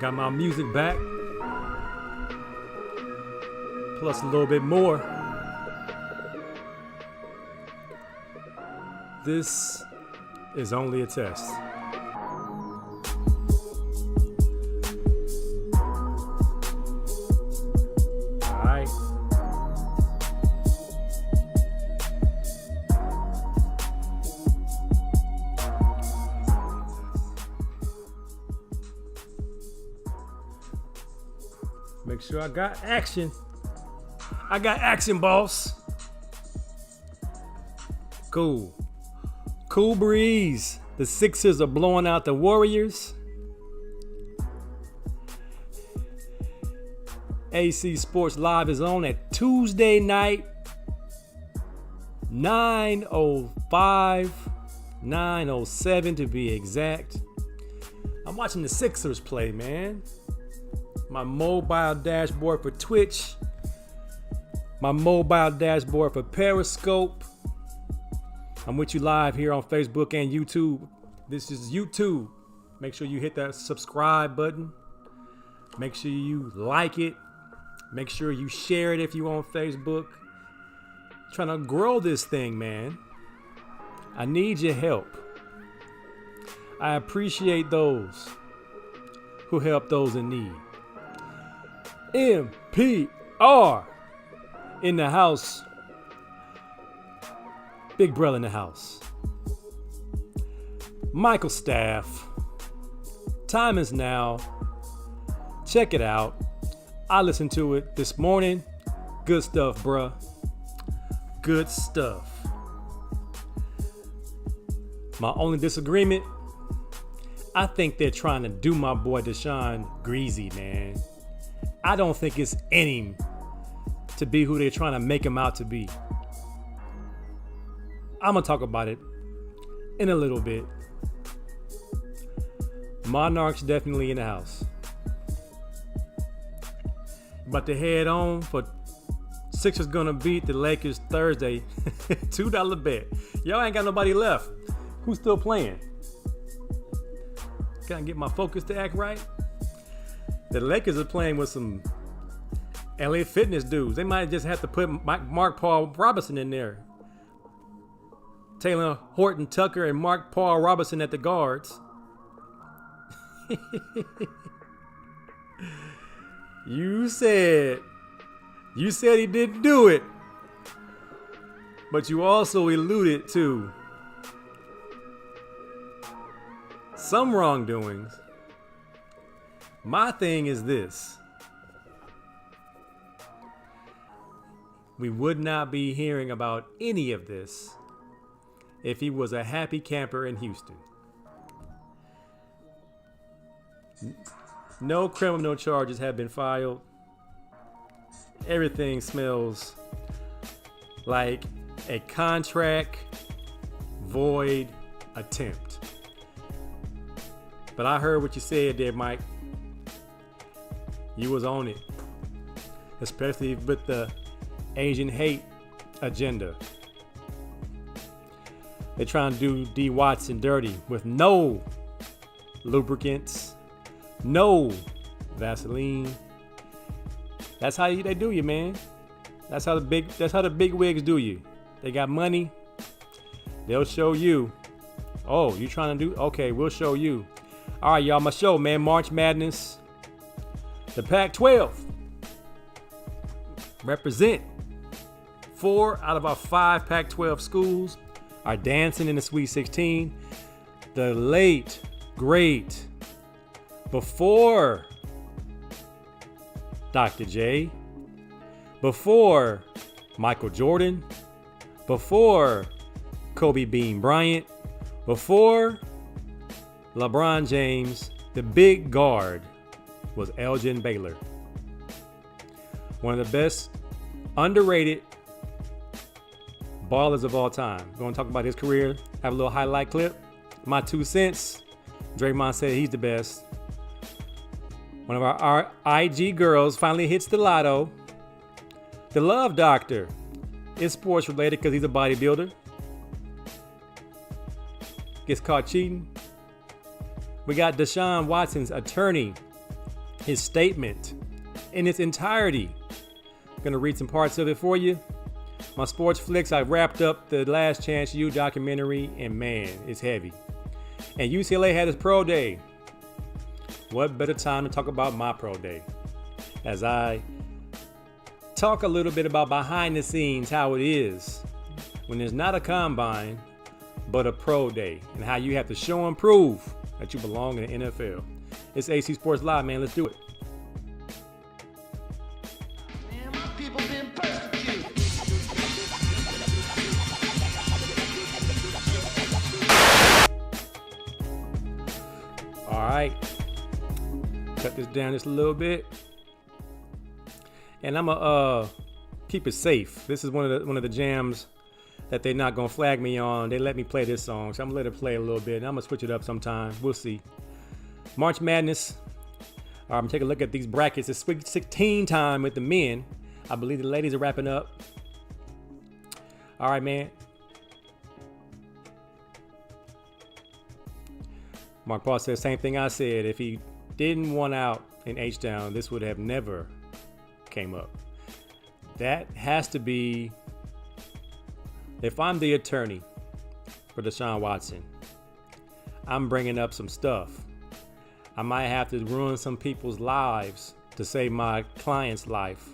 Got my music back. Plus a little bit more. This is only a test. Alright. Make sure I got action. I got action, boss. Cool. Cool breeze. The Sixers are blowing out the Warriors. AC Sports Live is on at Tuesday night, 9:05, 9:07 to be exact. I'm watching the Sixers play, man. My mobile dashboard for Twitch. My mobile dashboard for Periscope. I'm with you live here on Facebook and YouTube. This is YouTube. Make sure you hit that subscribe button. Make sure you like it. Make sure you share it if you're on Facebook. Trying to grow this thing, man. I need your help. I appreciate those who help those in need. MPR in the house. Big brother in the house. Michael Staff. Time is now. Check it out. I listened to it this morning. Good stuff, bruh. Good stuff. My only disagreement, I think they're trying to do my boy Deshaun greasy, man. I don't think it's in him to be who they're trying to make him out to be. I'm going to talk about it in a little bit. Monarchs definitely in the house. About to head on for Sixers gonna beat the Lakers Thursday. $2 bet. Y'all ain't got nobody left. Who's still playing? Can I get my focus to act right? The Lakers are playing with some LA Fitness dudes. They might just have to put Mark Paul Robinson in there. Taylor Horton Tucker and Mark Paul Robinson at the guards. You said he didn't do it. But you also alluded to some wrongdoings. My thing is this. We would not be hearing about any of this if he was a happy camper in Houston. No criminal charges have been filed. Everything smells like a contract void attempt. But I heard what you said there, Mike. You was on it. Especially with the Asian hate agenda. They're trying to do D. Watson dirty with no lubricants, no Vaseline. That's how they do you, man. That's how the big wigs do you. They got money. They'll show you. Oh, you trying to do? Okay, we'll show you. All right, y'all, my show, man. March Madness. The Pac-12 represent 4 out of our 5 Pac-12 schools are dancing in the Sweet 16. The late, great, before Dr. J, before Michael Jordan, before Kobe Bean Bryant, before LeBron James, the big guard was Elgin Baylor. One of the best underrated ballers of all time. Going to talk about his career, have a little highlight clip. My 2 cents. Draymond said he's the best. One of our IG girls finally hits the lotto. The Love Doctor is sports related because he's a bodybuilder. Gets caught cheating. We got Deshaun Watson's attorney his statement in its entirety. I'm going to read some parts of it for you. My sports flicks, I wrapped up the Last Chance U documentary, and man, it's heavy. And UCLA had its pro day. What better time to talk about my pro day? As I talk a little bit about behind the scenes, how it is when there's not a combine, but a pro day, and how you have to show and prove that you belong in the NFL. It's AC Sports Live, man. Let's do it. All right, cut this down just a little bit, and I'm gonna keep it safe. This is one of the jams that they're not gonna flag me on. They let me play this song, so I'm gonna let it play a little bit. And I'm gonna switch it up sometime. We'll see. March Madness. All right, I'm gonna take a look at these brackets. It's Sweet 16 time with the men. I believe the ladies are wrapping up. All right, man. Mark Paul says, same thing I said. If he didn't want out in H-Town, this would have never came up. That has to be, if I'm the attorney for Deshaun Watson, I'm bringing up some stuff. I might have to ruin some people's lives to save my client's life,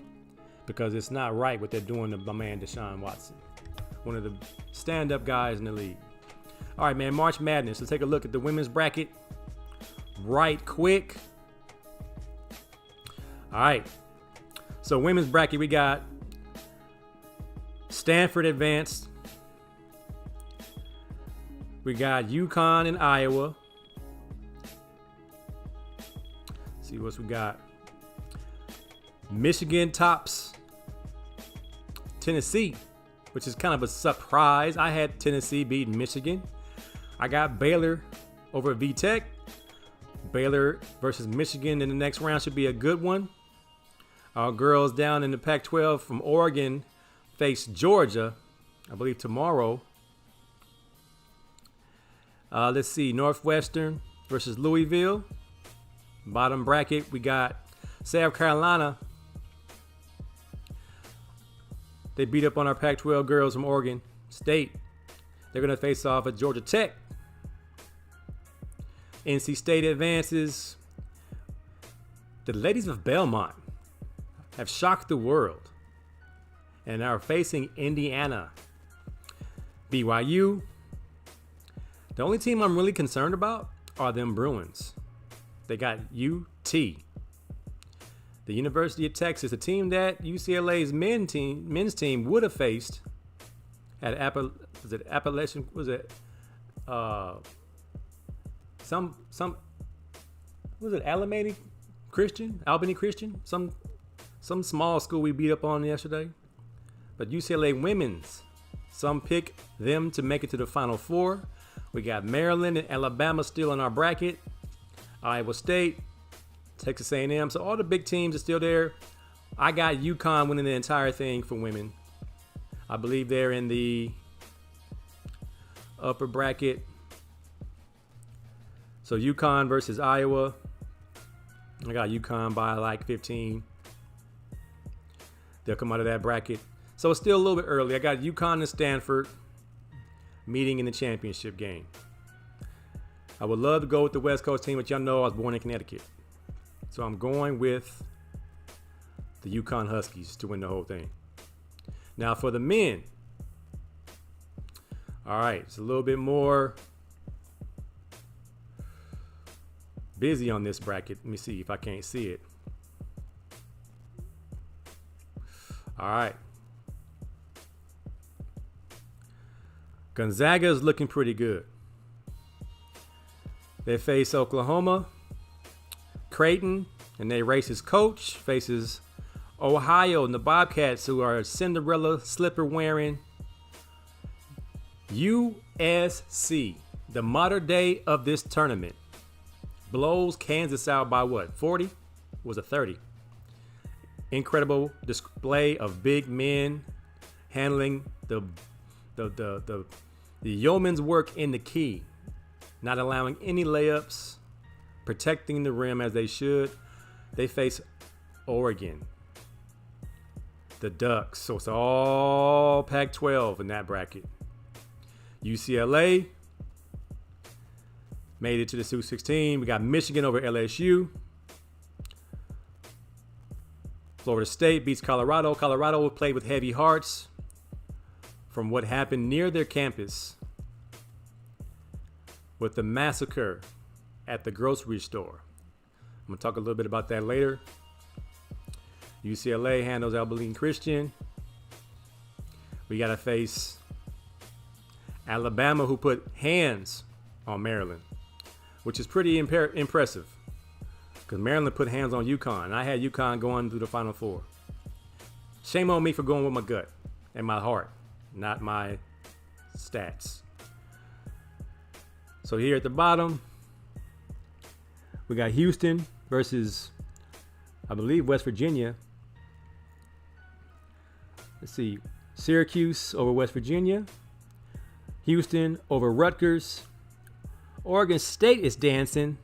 because it's not right what they're doing to my man Deshaun Watson, one of the stand-up guys in the league. All right, man, March Madness. Let's take a look at the women's bracket right quick. All right. So women's bracket, we got Stanford advanced. We got UConn and Iowa. Let's see what we got. Michigan tops Tennessee, which is kind of a surprise. I had Tennessee beating Michigan. I got Baylor over VTech. Baylor versus Michigan in the next round should be a good one. Our girls down in the Pac-12 from Oregon face Georgia, I believe tomorrow. Let's see, Northwestern versus Louisville. Bottom bracket, we got South Carolina. They beat up on our Pac-12 girls from Oregon State. They're going to face off at Georgia Tech. NC State advances. The ladies of Belmont have shocked the world and are facing Indiana. BYU. The only team I'm really concerned about are them Bruins. They got UT. The University of Texas, a team that UCLA's men's team would have faced at Appalachian, was it Albany Christian, some small school we beat up on yesterday. But UCLA women's, some pick them to make it to the Final Four. We got Maryland and Alabama still in our bracket. Iowa State, Texas A&M. So all the big teams are still there. I got UConn winning the entire thing for women. I believe they're in the upper bracket. So UConn versus Iowa. I got UConn by like 15. They'll come out of that bracket. So it's still a little bit early. I got UConn and Stanford meeting in the championship game. I would love to go with the West Coast team, but y'all know I was born in Connecticut. So I'm going with the UConn Huskies to win the whole thing. Now for the men. All right, it's a little bit more busy on this bracket. Let me see if I can't see it. All right. Gonzaga is looking pretty good. They face Oklahoma. Creighton, and they race his coach, faces Ohio and the Bobcats, who are Cinderella slipper wearing USC. The modern day of this tournament blows Kansas out by what? 40? Was it 30? Incredible display of big men handling the yeoman's work in the key, not allowing any layups, protecting the rim as they should. They face Oregon, the Ducks. So it's all Pac-12 in that bracket. UCLA made it to the Sweet 16. We got Michigan over LSU. Florida State beats Colorado. Colorado played with heavy hearts from what happened near their campus with the massacre at the grocery store. I'm going to talk a little bit about that later. UCLA handles Abilene Christian. We got to face Alabama, who put hands on Maryland, which is pretty impressive because Maryland put hands on UConn. I had UConn going through the Final Four. Shame on me for going with my gut and my heart, not my stats. So here at the bottom, we got Houston versus, I believe, West Virginia. Let's see. Syracuse over West Virginia. Houston over Rutgers. Oregon State is dancing.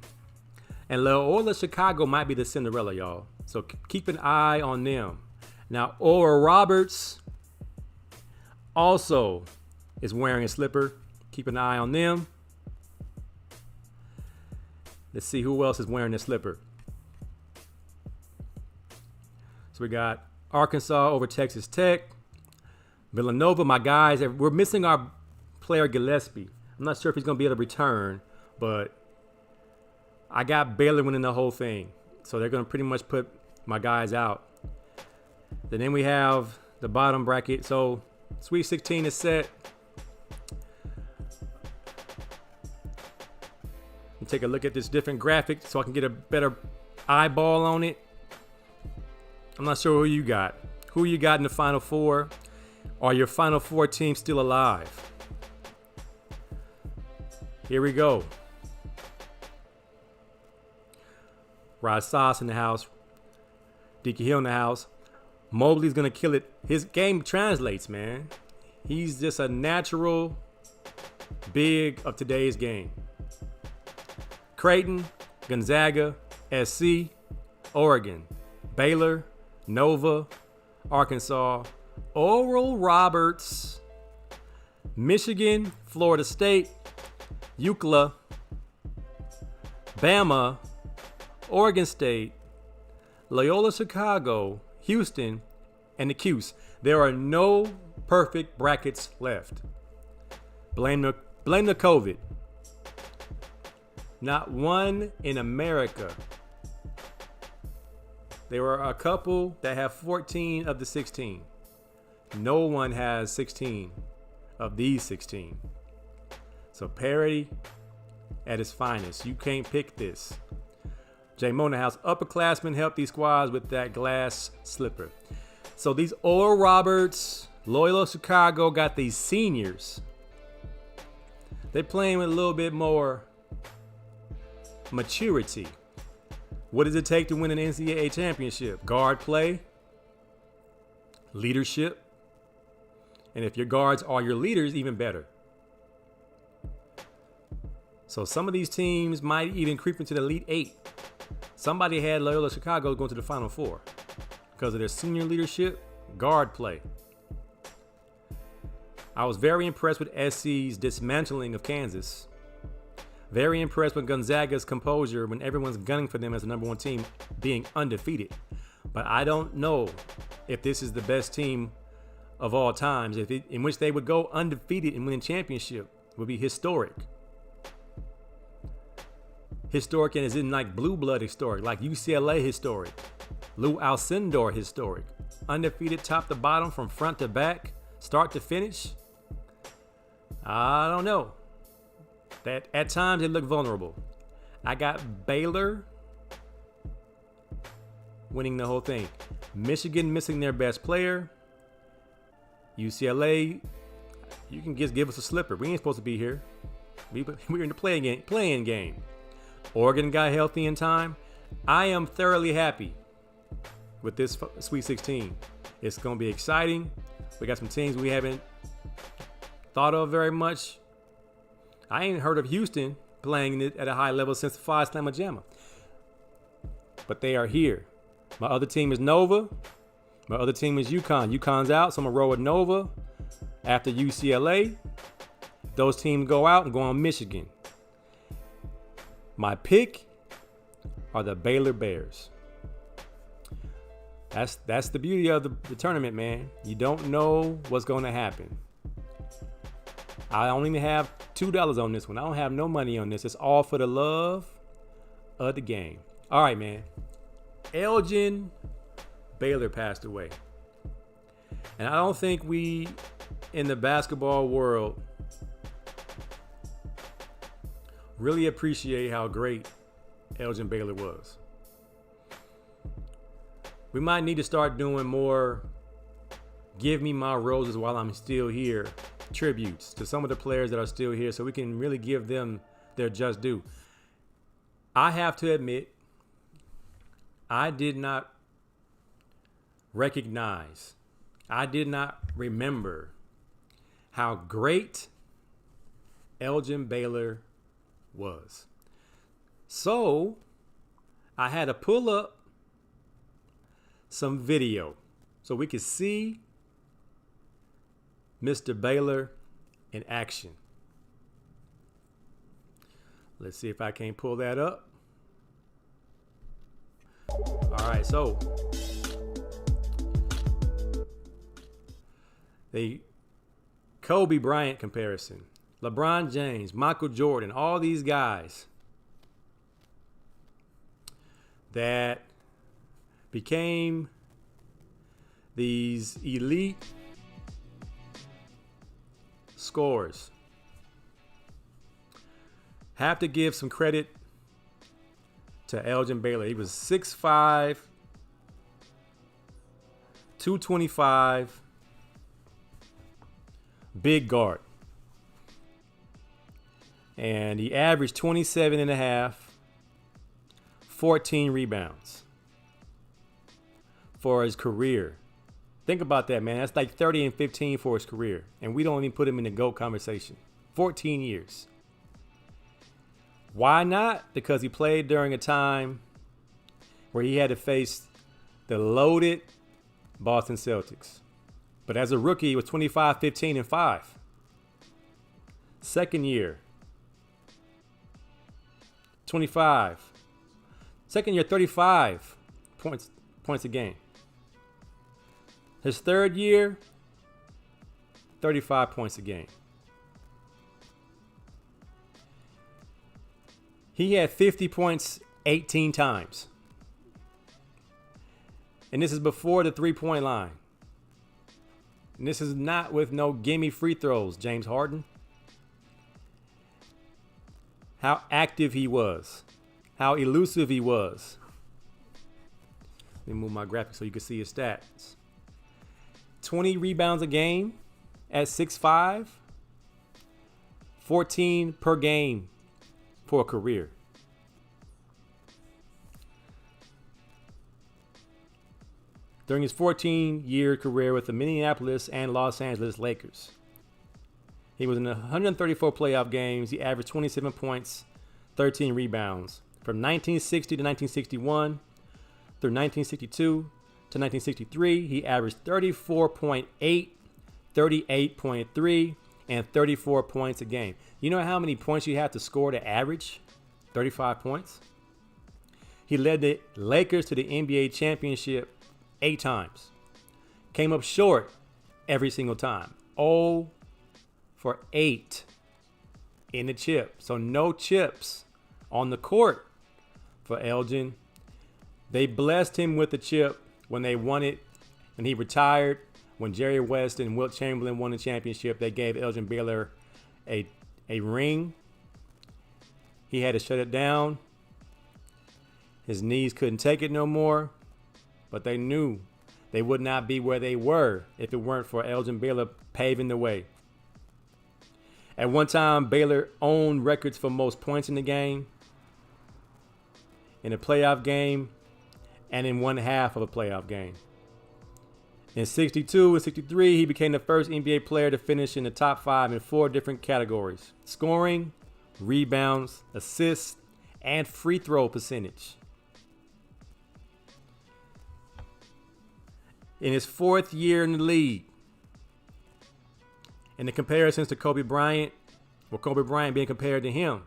And Loyola Chicago might be the Cinderella, y'all. So keep an eye on them. Now, Oral Roberts also is wearing a slipper. Keep an eye on them. Let's see who else is wearing a slipper. So we got Arkansas over Texas Tech. Villanova, my guys, we're missing our player Gillespie. I'm not sure if he's going to be able to return, but I got Baylor winning the whole thing. So they're going to pretty much put my guys out. And then we have the bottom bracket. So Sweet 16 is set. And take a look at this different graphic so I can get a better eyeball on it. I'm not sure who you got. Who you got in the Final Four? Are your Final Four teams still alive? Here we go. Rod Sauce in the house. Dickie Hill in the house. Mobley's going to kill it. His game translates, man. He's just a natural big of today's game. Creighton, Gonzaga, SC, Oregon, Baylor, Nova, Arkansas, Oral Roberts, Michigan, Florida State, UCLA, Bama, Oregon State, Loyola Chicago, Houston, and the Cuse. There are no perfect brackets left. Blame the COVID. Not one in America. There are a couple that have 14 of the 16. No one has 16 of these 16. So parity at its finest. You can't pick this. Jay Mona House, upperclassmen help these squads with that glass slipper. So these Oral Roberts, Loyola Chicago got these seniors. They're playing with a little bit more maturity. What does it take to win an NCAA championship? Guard play, leadership, and if your guards are your leaders, even better. So some of these teams might even creep into the Elite Eight. Somebody had Loyola Chicago going to the Final Four because of their senior leadership, guard play. I was very impressed with SC's dismantling of Kansas. Very impressed with Gonzaga's composure when everyone's gunning for them as the number one team, being undefeated. But I don't know if this is the best team of all times, in which they would go undefeated and win a championship. Would be historic. Historic and as in like blue blood historic, like UCLA historic, Lou Alcindor historic. Undefeated top to bottom from front to back, start to finish. I don't know. That at times they look vulnerable. I got Baylor winning the whole thing. Michigan missing their best player. UCLA, you can just give us a slipper. We ain't supposed to be here. We're in the playing game. Oregon got healthy in time. I am thoroughly happy with this Sweet 16. It's going to be exciting. We got some teams we haven't thought of very much. I ain't heard of Houston playing it at a high level since the Phi Slamma Jamma. but they are here. My other team is Nova. My other team is UConn. UConn's out, so I'm going to roll with Nova. After UCLA, those teams go out and go on Michigan. My pick are the Baylor Bears. That's the beauty of the tournament, man. You don't know what's going to happen. I only have $2 on this one. I don't have no money on this. It's all for the love of the game. All right, man. Elgin Baylor passed away. And I don't think we in the basketball world really appreciate how great Elgin Baylor was. We might need to start doing more give me my roses while I'm still here tributes to some of the players that are still here so we can really give them their just due. I have to admit, I did not recognize, I did not remember how great Elgin Baylor was. So I had to pull up some video so we could see Mr. Baylor in action. Let's see if I can pull that up. All right, so the Kobe Bryant comparison, LeBron James, Michael Jordan, all these guys that became these elite scorers. Have to give some credit to Elgin Baylor. He was 6'5", 225, big guard. And he averaged 27 and a half, 14 rebounds for his career. Think about that, man. That's like 30 and 15 for his career. And we don't even put him in the GOAT conversation. 14 years. Why not? Because he played during a time where he had to face the loaded Boston Celtics. But as a rookie, he was 25, 15, and 5. Second year, 25. Second year, 35 points a game. His third year, 35 points a game. He had 50 points 18 times. And this is before the three-point line. And this is not with no gimme free throws, James Harden. How active he was. How elusive he was. Let me move my graphic so you can see his stats. 20 rebounds a game at 6'5", 14 per game for a career. During his 14-year career with the Minneapolis and Los Angeles Lakers, he was in 134 playoff games. He averaged 27 points, 13 rebounds. From 1960 to 1961 through 1962 to 1963, he averaged 34.8, 38.3, and 34 points a game. You know how many points you have to score to average 35 points? He led the Lakers to the NBA championship 8 times. Came up short every single time. 0 for 8 in the chip. So no chips on the court for Elgin. They blessed him with the chip when they won it, and he retired. When Jerry West and Wilt Chamberlain won the championship, they gave Elgin Baylor a ring. He had to shut it down. His knees couldn't take it no more, but they knew they would not be where they were if it weren't for Elgin Baylor paving the way. At one time, Baylor owned records for most points in the game, in a playoff game, and in one half of a playoff game. In 62 and 63, he became the first NBA player to finish in the top 5 in 4 different categories: scoring, rebounds, assists, and free throw percentage. in his 4th year in the league. And the comparisons to Kobe Bryant, or Kobe Bryant being compared to him,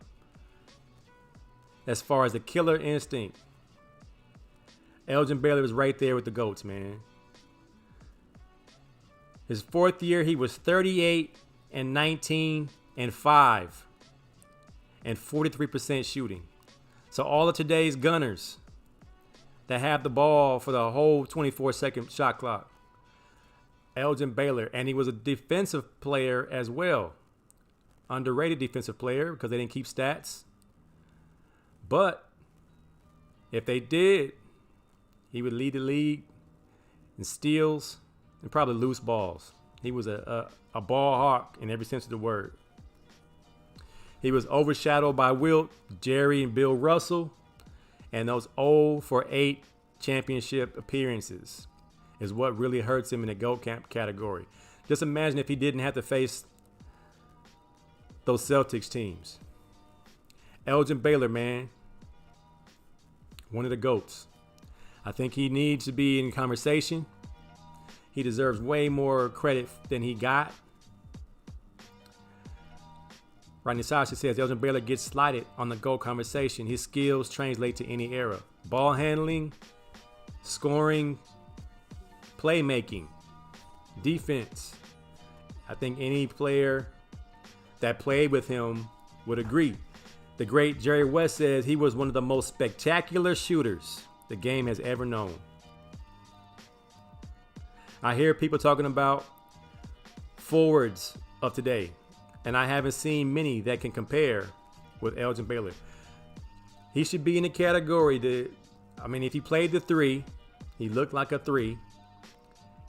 as far as the killer instinct, Elgin Baylor was right there with the GOATs, man. His 4th year, he was 38 and 19 and 5 and 43% shooting. So all of today's gunners that have the ball for the whole 24-second shot clock, Elgin Baylor, and he was a defensive player as well. Underrated defensive player because they didn't keep stats. But if they did, he would lead the league in steals and probably loose balls. He was a ball hawk in every sense of the word. He was overshadowed by Wilt, Jerry, and Bill Russell, and those 0-for-8 championship appearances is what really hurts him in the GOAT camp category. Just imagine if he didn't have to face those Celtics teams. Elgin Baylor, man, one of the GOATs. I think he needs to be in conversation. He deserves way more credit than he got. Rodney Sasha says Elgin Baylor gets slighted on the GOAT conversation. His skills translate to any era. Ball handling, scoring, playmaking, defense. I think any player that played with him would agree. The great Jerry West says he was one of the most spectacular shooters the game has ever known. I hear people talking about forwards of today, and I haven't seen many that can compare with Elgin Baylor. He should be in the category if he played the 3, he looked like a 3.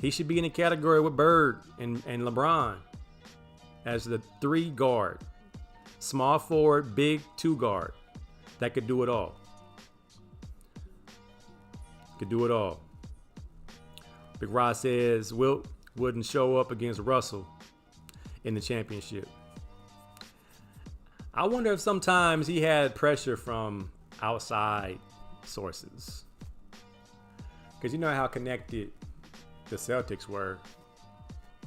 He should be in the category with Bird and LeBron as the 3 guard. Small forward, big 2 guard that could do it all. Could do it all. Big Rod says Wilt wouldn't show up against Russell in the championship. I wonder if sometimes he had pressure from outside sources. Because you know how connected the Celtics were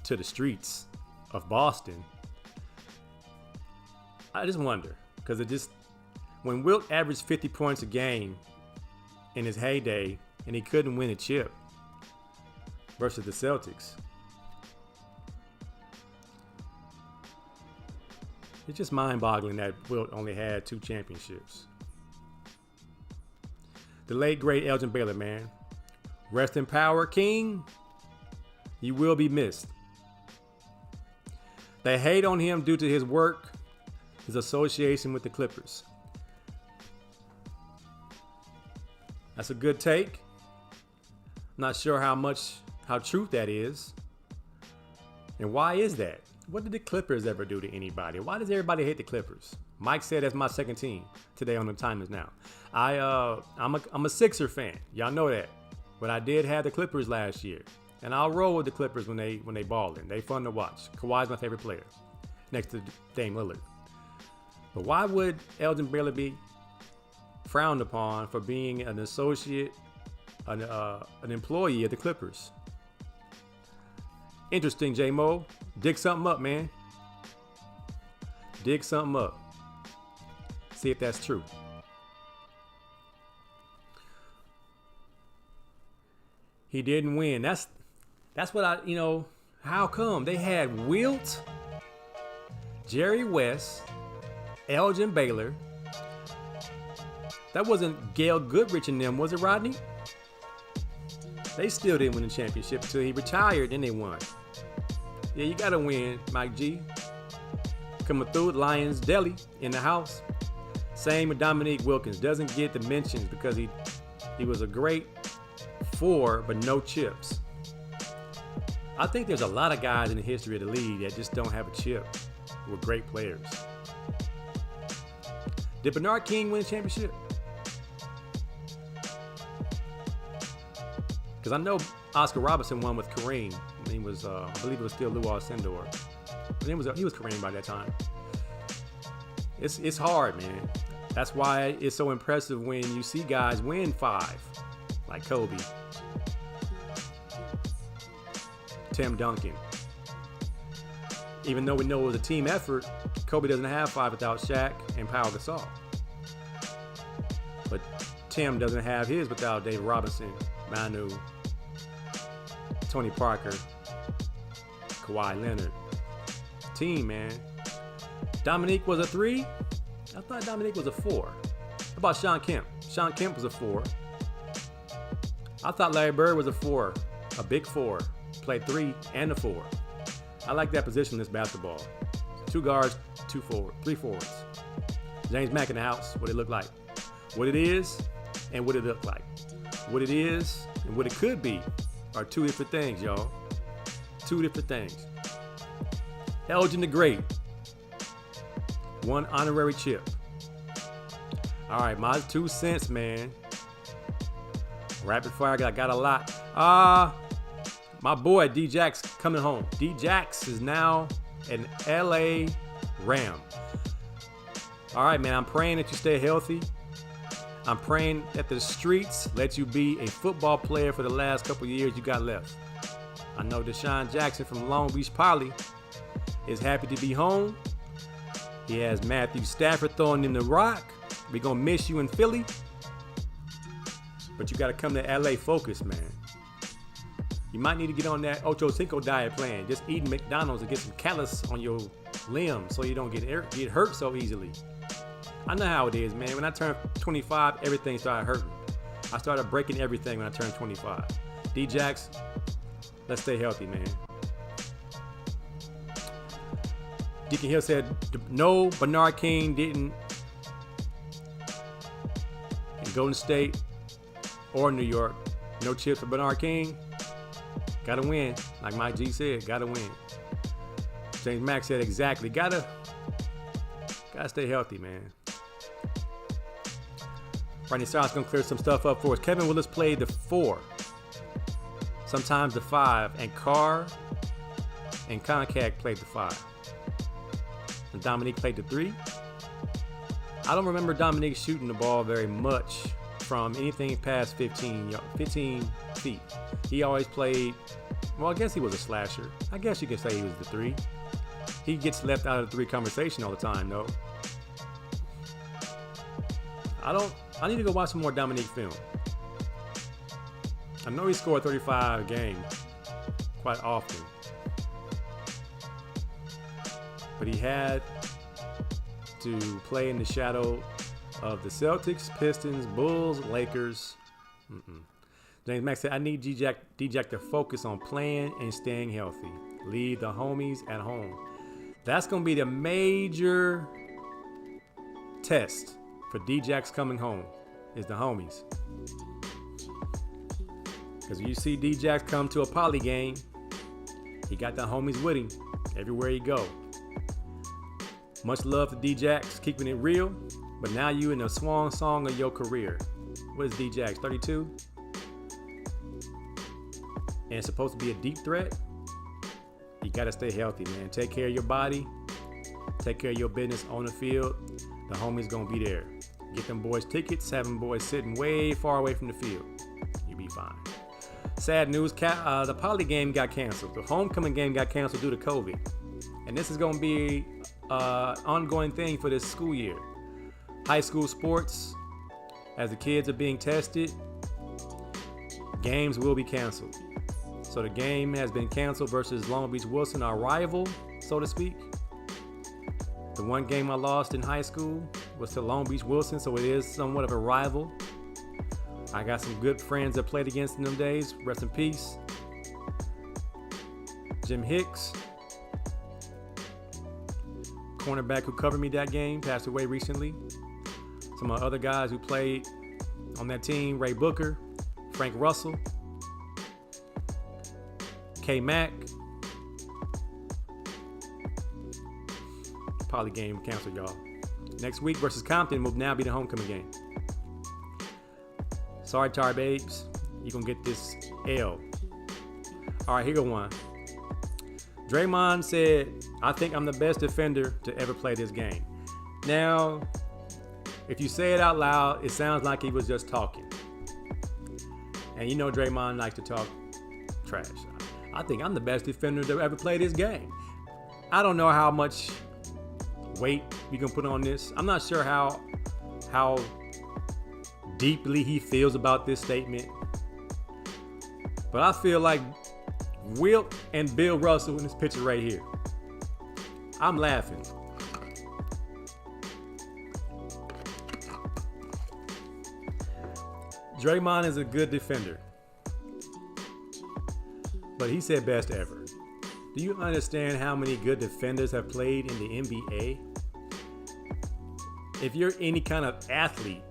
to the streets of Boston. I just wonder, because when Wilt averaged 50 points a game in his heyday and he couldn't win a chip versus the Celtics, it's just mind-boggling that Wilt only had 2 championships. The late, great Elgin Baylor, man. Rest in power, King. You will be missed. They hate on him due to his work, his association with the Clippers. That's a good take. Not sure how true that is. And why is that? What did the Clippers ever do to anybody? Why does everybody hate the Clippers? Mike said that's my second team today on The Time Is Now. I'm a Sixer fan. Y'all know that. But I did have the Clippers last year. And I'll roll with the Clippers when they ballin'. They fun to watch. Kawhi's my favorite player, next to Dame Lillard. But why would Elgin Baylor be frowned upon for being an associate, an employee of the Clippers? Interesting, J-Mo. Dig something up, man. Dig something up. See if that's true. He didn't win. That's what how come? They had Wilt, Jerry West, Elgin Baylor. That wasn't Gail Goodrich and them, was it, Rodney? They still didn't win the championship until he retired, then they won. Yeah, you gotta win, Mike G. Coming through, Lions Deli in the house. Same with Dominique Wilkins. Doesn't get the mentions because he was a great 4, but no chips. I think there's a lot of guys in the history of the league that just don't have a chip. Who are great players. Did Bernard King win a championship? Because I know Oscar Robertson won with Kareem. He was, I believe it was still Lou Alcindor. But he was Kareem by that time. It's hard, man. That's why it's so impressive when you see guys win 5, like Kobe. Tim Duncan. Even though we know it was a team effort, Kobe doesn't have 5 without Shaq and Pau Gasol. But Tim doesn't have his without Dave Robinson, Manu, Tony Parker, Kawhi Leonard. Team, man. Dominique was a 3? I thought Dominique was a 4. How about Sean Kemp? Sean Kemp was a 4. I thought Larry Bird was a 4, a big 4. Played 3 and a 4. I like that position in this basketball. 2 guards, 3 forwards. James Mack in the house, what it look like. What it is and what it look like. What it is and what it could be are 2 different things, y'all. 2 different things. Elgin the Great. 1 honorary chip. All right, my 2 cents, man. Rapid fire, I got a lot. My boy D-Jax coming home. D-Jax is now an LA Ram. All right, man, I'm praying that you stay healthy. I'm praying that the streets let you be a football player for the last couple years you got left. I know Deshaun Jackson from Long Beach Poly is happy to be home. He has Matthew Stafford throwing in the rock. We're going to miss you in Philly. But you got to come to LA focused, man. You might need to get on that Ocho Cinco diet plan. Just eating McDonald's and get some callus on your limbs so you don't get hurt so easily. I know how it is, man. When I turned 25, everything started hurting. I started breaking everything when I turned 25. D-Jax, let's stay healthy, man. Deacon Hill said, no, Bernard King didn't. In Golden State or New York, no chips for Bernard King. Gotta win. Like Mike G said, gotta win. James Mack said exactly. Gotta stay healthy, man. Rodney Styles gonna clear some stuff up for us. Kevin Willis played the 4, sometimes the 5, and Carr and Koncak played the 5. And Dominique played the 3. I don't remember Dominique shooting the ball very much from anything past 15 feet. He always played, well, I guess he was a slasher. I guess you can say he was the 3. He gets left out of the 3 conversation all the time, though. I need to go watch some more Dominique film. I know he scored 35 a game quite often. But he had to play in the shadow of the Celtics, Pistons, Bulls, Lakers. James Mack said, I need D-Jack to focus on playing and staying healthy. Leave the homies at home. That's going to be the major test for D-Jax coming home, is the homies. Because you see D-Jax come to a Poly game, he got the homies with him everywhere he go. Much love to D-Jax, keeping it real, but now you in the swan song of your career. What is D-Jax, 32? And it's supposed to be a deep threat? You got to stay healthy, man. Take care of your body. Take care of your business on the field. The homies going to be there. Get them boys tickets. Have them boys sitting way far away from the field. You'll be fine. Sad news, the Poly game got canceled. The homecoming game got canceled due to COVID. And this is going to be an ongoing thing for this school year. High school sports, as the kids are being tested, games will be canceled. So the game has been canceled versus Long Beach Wilson, our rival, so to speak. The one game I lost in high school was to Long Beach Wilson, so it is somewhat of a rival. I got some good friends that played against in them days. Rest in peace. Jim Hicks, cornerback who covered me that game, passed away recently. Some of the other guys who played on that team, Ray Booker, Frank Russell, K-Mac. Poly game canceled, y'all. Next week versus Compton will now be the homecoming game. Sorry, Tar Babes. You're going to get this L. All right, here go one. Draymond said, I think I'm the best defender to ever play this game. Now, if you say it out loud, it sounds like he was just talking. And you know Draymond likes to talk trash. I think I'm the best defender to ever play this game. I don't know how much weight we can put on this. I'm not sure how deeply he feels about this statement. But I feel like Wilt and Bill Russell in this picture right here. I'm laughing. Draymond is a good defender, but he said best ever. Do you understand how many good defenders have played in the NBA? If you're any kind of athlete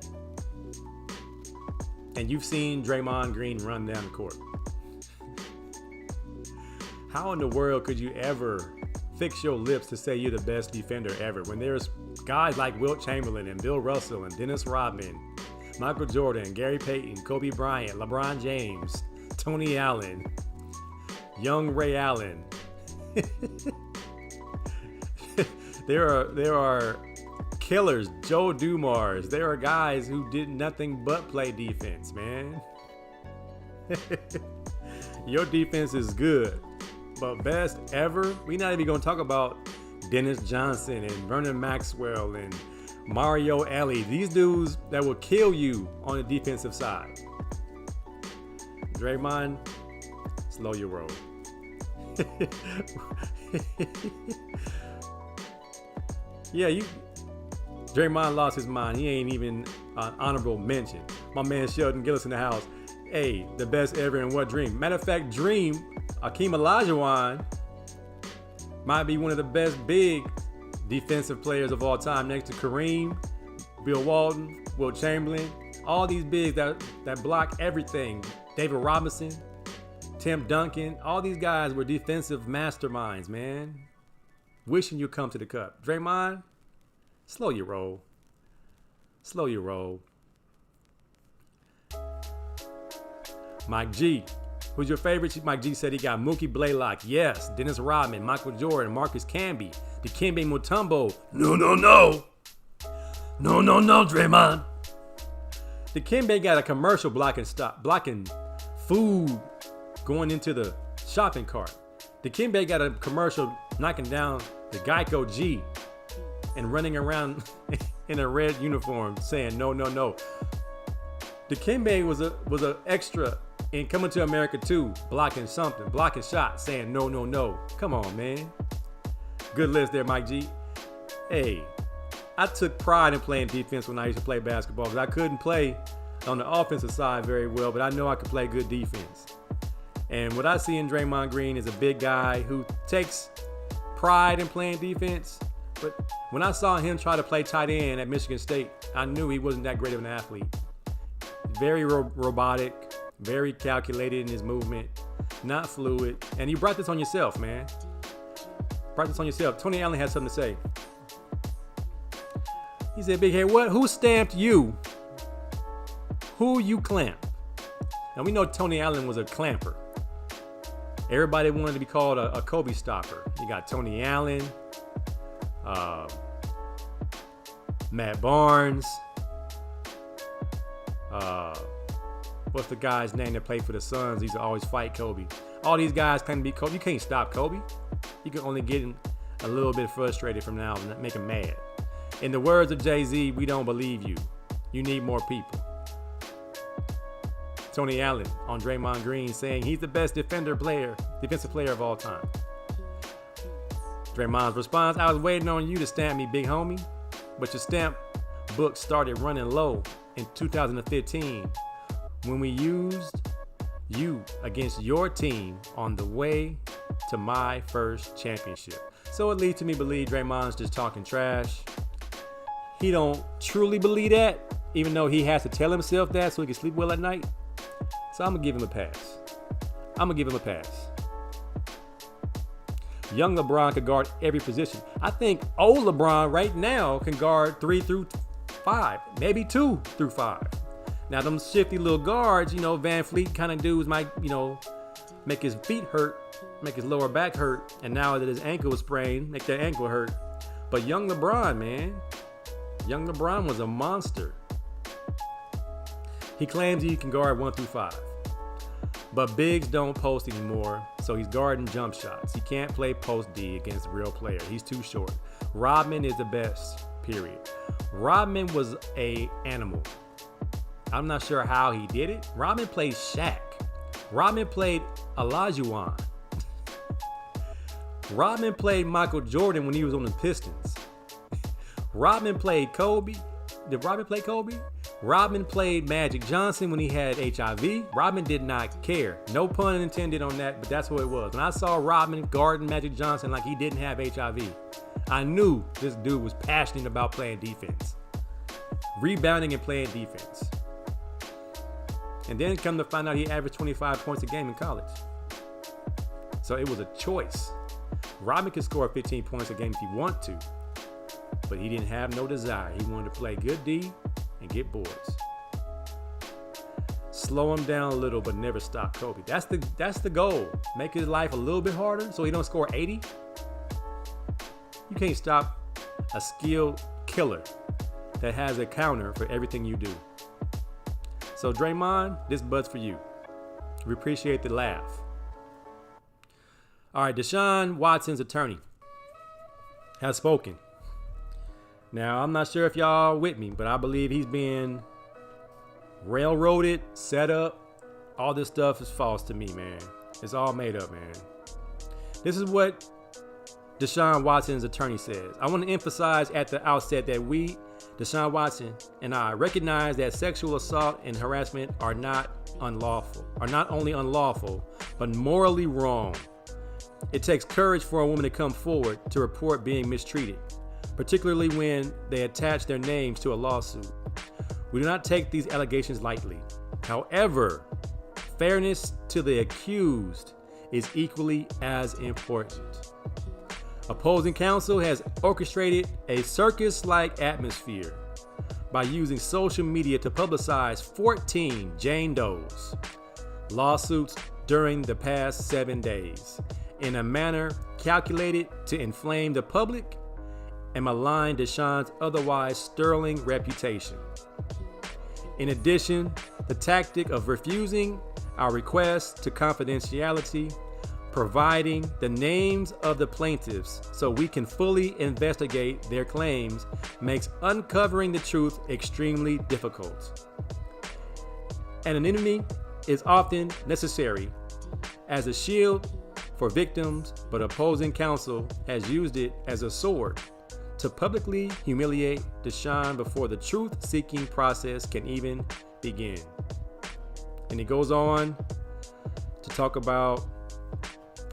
and you've seen Draymond Green run down the court, how in the world could you ever fix your lips to say you're the best defender ever when there's guys like Wilt Chamberlain and Bill Russell and Dennis Rodman, Michael Jordan, Gary Payton, Kobe Bryant, LeBron James, Tony Allen, young Ray Allen. There are killers, Joe Dumars. There are guys who did nothing but play defense, man. Your defense is good, but best ever? We're not even gonna talk about Dennis Johnson and Vernon Maxwell and Mario Elie. These dudes that will kill you on the defensive side. Draymond, slow your roll. Yeah, Draymond lost his mind. He ain't even an honorable mention. My man Sheldon Gillis in the house. Hey, the best ever in what dream? Matter of fact, Dream, Akeem Olajuwon might be one of the best big defensive players of all time, next to Kareem, Bill Walton, Wilt Chamberlain, all these bigs that block everything. David Robinson, Tim Duncan, all these guys were defensive masterminds, man. Wishing you come to the cup. Draymond, slow your roll. Slow your roll. Mike G, who's your favorite? Mike G said he got Mookie Blaylock. Yes. Dennis Rodman, Michael Jordan, Marcus Camby, Dikembe Mutombo. No, Draymond. Dikembe got a commercial blocking food going into the shopping cart. Dikembe got a commercial knocking down the Geico G and running around in a red uniform saying no. Dikembe was a extra in Coming to America 2, blocking shots, saying no. Come on, man. Good list there, Mike G. Hey, I took pride in playing defense when I used to play basketball because I couldn't play on the offensive side very well, but I know I could play good defense. And what I see in Draymond Green is a big guy who takes pride in playing defense. But when I saw him try to play tight end at Michigan State, I knew he wasn't that great of an athlete. Very robotic, very calculated in his movement, not fluid. And you brought this on yourself, man. Brought this on yourself. Tony Allen had something to say. He said, Big Head, what? Who stamped you? Who you clamp? And we know Tony Allen was a clamper. Everybody wanted to be called a Kobe stopper. You got Tony Allen, Matt Barnes, what's the guy's name that played for the Suns? He used to always fight Kobe. All these guys can be Kobe. You can't stop Kobe. You can only get him a little bit frustrated from now and make him mad. In the words of Jay-Z, we don't believe you. You need more people. Tony Allen on Draymond Green saying he's the best defensive player of all time. Draymond's response, I was waiting on you to stamp me, big homie, but your stamp book started running low in 2015 when we used you against your team on the way to my first championship. So it leads to me believe Draymond's just talking trash. He don't truly believe that, even though he has to tell himself that so he can sleep well at night. So I'm going to give him a pass. Young LeBron could guard every position. I think old LeBron right now can guard 3 through 5, maybe 2 through 5. Now, them shifty little guards, Van Fleet kind of dudes might, make his feet hurt, make his lower back hurt, and now that his ankle is sprained, make that ankle hurt. But young LeBron, man, young LeBron was a monster. He claims he can guard 1 through 5. But bigs don't post anymore, so he's guarding jump shots. He can't play post D against a real player. He's too short. Rodman is the best, period. Rodman was a animal. I'm not sure how he did it. Rodman played Shaq. Rodman played Olajuwon. Rodman played Michael Jordan when he was on the Pistons. Rodman played Kobe. Did Rodman play Kobe? Rodman played Magic Johnson when he had HIV. Rodman did not care. No pun intended on that, but that's what it was. When I saw Rodman guarding Magic Johnson like he didn't have HIV, I knew this dude was passionate about playing defense. Rebounding and playing defense. And then come to find out he averaged 25 points a game in college. So it was a choice. Rodman could score 15 points a game if he wanted to, but he didn't have no desire. He wanted to play good D and get boards. Slow him down a little, but never stop Kobe. That's the goal. Make his life a little bit harder so he don't score 80. You can't stop a skilled killer that has a counter for everything you do. So Draymond, this bud's for you. We appreciate the laugh. All right, Deshaun Watson's attorney has spoken. Now, I'm not sure if y'all with me, but I believe he's being railroaded, set up. All this stuff is false to me, man. It's all made up, man. This is what Deshaun Watson's attorney says. I want to emphasize at the outset that we, Deshaun Watson and I, recognize that sexual assault and harassment are not only unlawful, but morally wrong. It takes courage for a woman to come forward to report being mistreated, particularly when they attach their names to a lawsuit. We do not take these allegations lightly. However, fairness to the accused is equally as important. Opposing counsel has orchestrated a circus-like atmosphere by using social media to publicize 14 Jane Doe's lawsuits during the past 7 days in a manner calculated to inflame the public and malign Deshaun's otherwise sterling reputation. In addition, the tactic of refusing our request to confidentiality, providing the names of the plaintiffs so we can fully investigate their claims, makes uncovering the truth extremely difficult. Anonymity is often necessary as a shield for victims, but opposing counsel has used it as a sword to publicly humiliate Deshaun before the truth-seeking process can even begin. And he goes on to talk about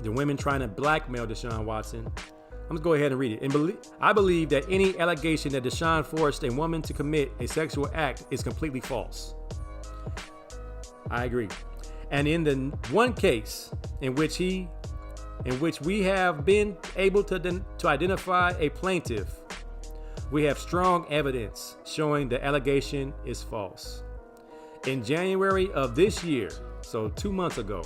the women trying to blackmail Deshaun Watson. I'm going to go ahead and read it. And I believe that any allegation that Deshaun forced a woman to commit a sexual act is completely false. I agree. And in the one case in which we have been able to identify a plaintiff, we have strong evidence showing the allegation is false. In January of this year, so 2 months ago,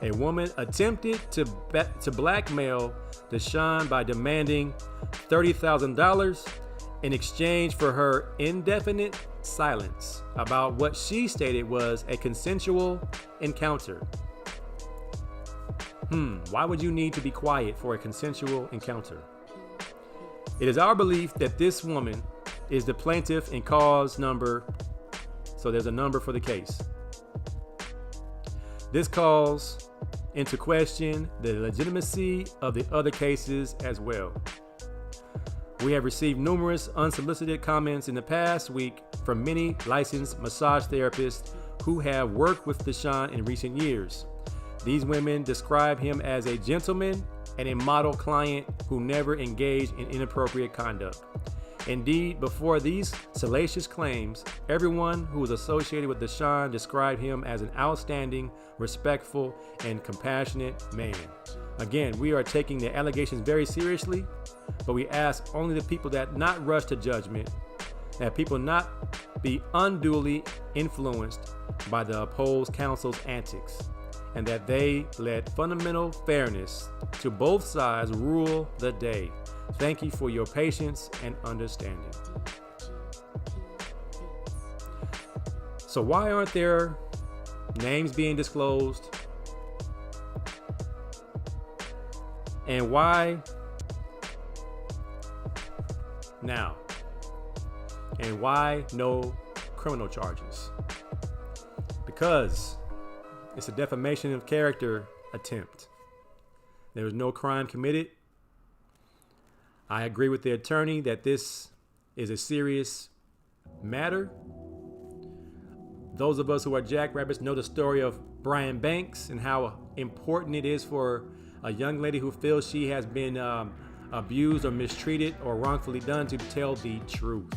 a woman attempted to blackmail Deshaun by demanding $30,000 in exchange for her indefinite silence about what she stated was a consensual encounter. Why would you need to be quiet for a consensual encounter? It is our belief that this woman is the plaintiff in cause number, so there's a number for the case. This calls into question the legitimacy of the other cases as well. We have received numerous unsolicited comments in the past week from many licensed massage therapists who have worked with Deshaun in recent years. These women describe him as a gentleman and a model client who never engaged in inappropriate conduct. Indeed, before these salacious claims, everyone who was associated with Deshaun described him as an outstanding, respectful, and compassionate man. Again, we are taking the allegations very seriously, but we ask only the people that not rush to judgment, that people not be unduly influenced by the opposed counsel's antics, and that they let fundamental fairness to both sides rule the day. Thank you for your patience and understanding. So why aren't there names being disclosed? And why now? And why no criminal charges? Because it's a defamation of character attempt. There was no crime committed. I agree with the attorney that this is a serious matter. Those of us who are jackrabbits know the story of Brian Banks and how important it is for a young lady who feels she has been abused or mistreated or wrongfully done to tell the truth,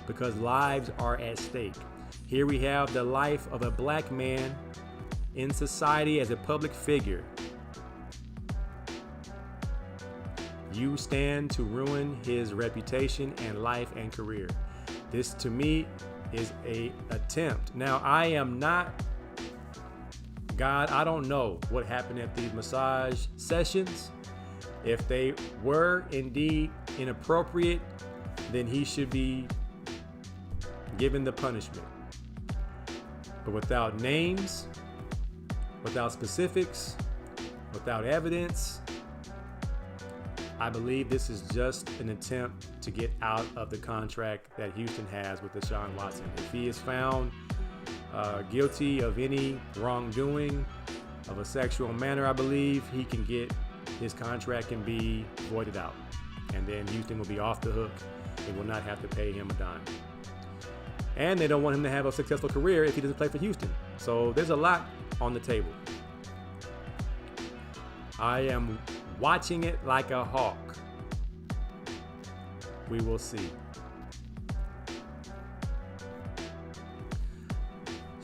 because lives are at stake. Here we have the life of a black man in society as a public figure. You stand to ruin his reputation and life and career. This, to me, is a attempt. Now, I am not God. I don't know what happened at these massage sessions. If they were indeed inappropriate, then he should be given the punishment. But without names, without specifics, without evidence, I believe this is just an attempt to get out of the contract that Houston has with Deshaun Watson. If he is found guilty of any wrongdoing of a sexual manner, I believe he can get his contract can be voided out. And then Houston will be off the hook. They will not have to pay him a dime. And they don't want him to have a successful career if he doesn't play for Houston. So there's a lot on the table. I am watching it like a hawk. We will see.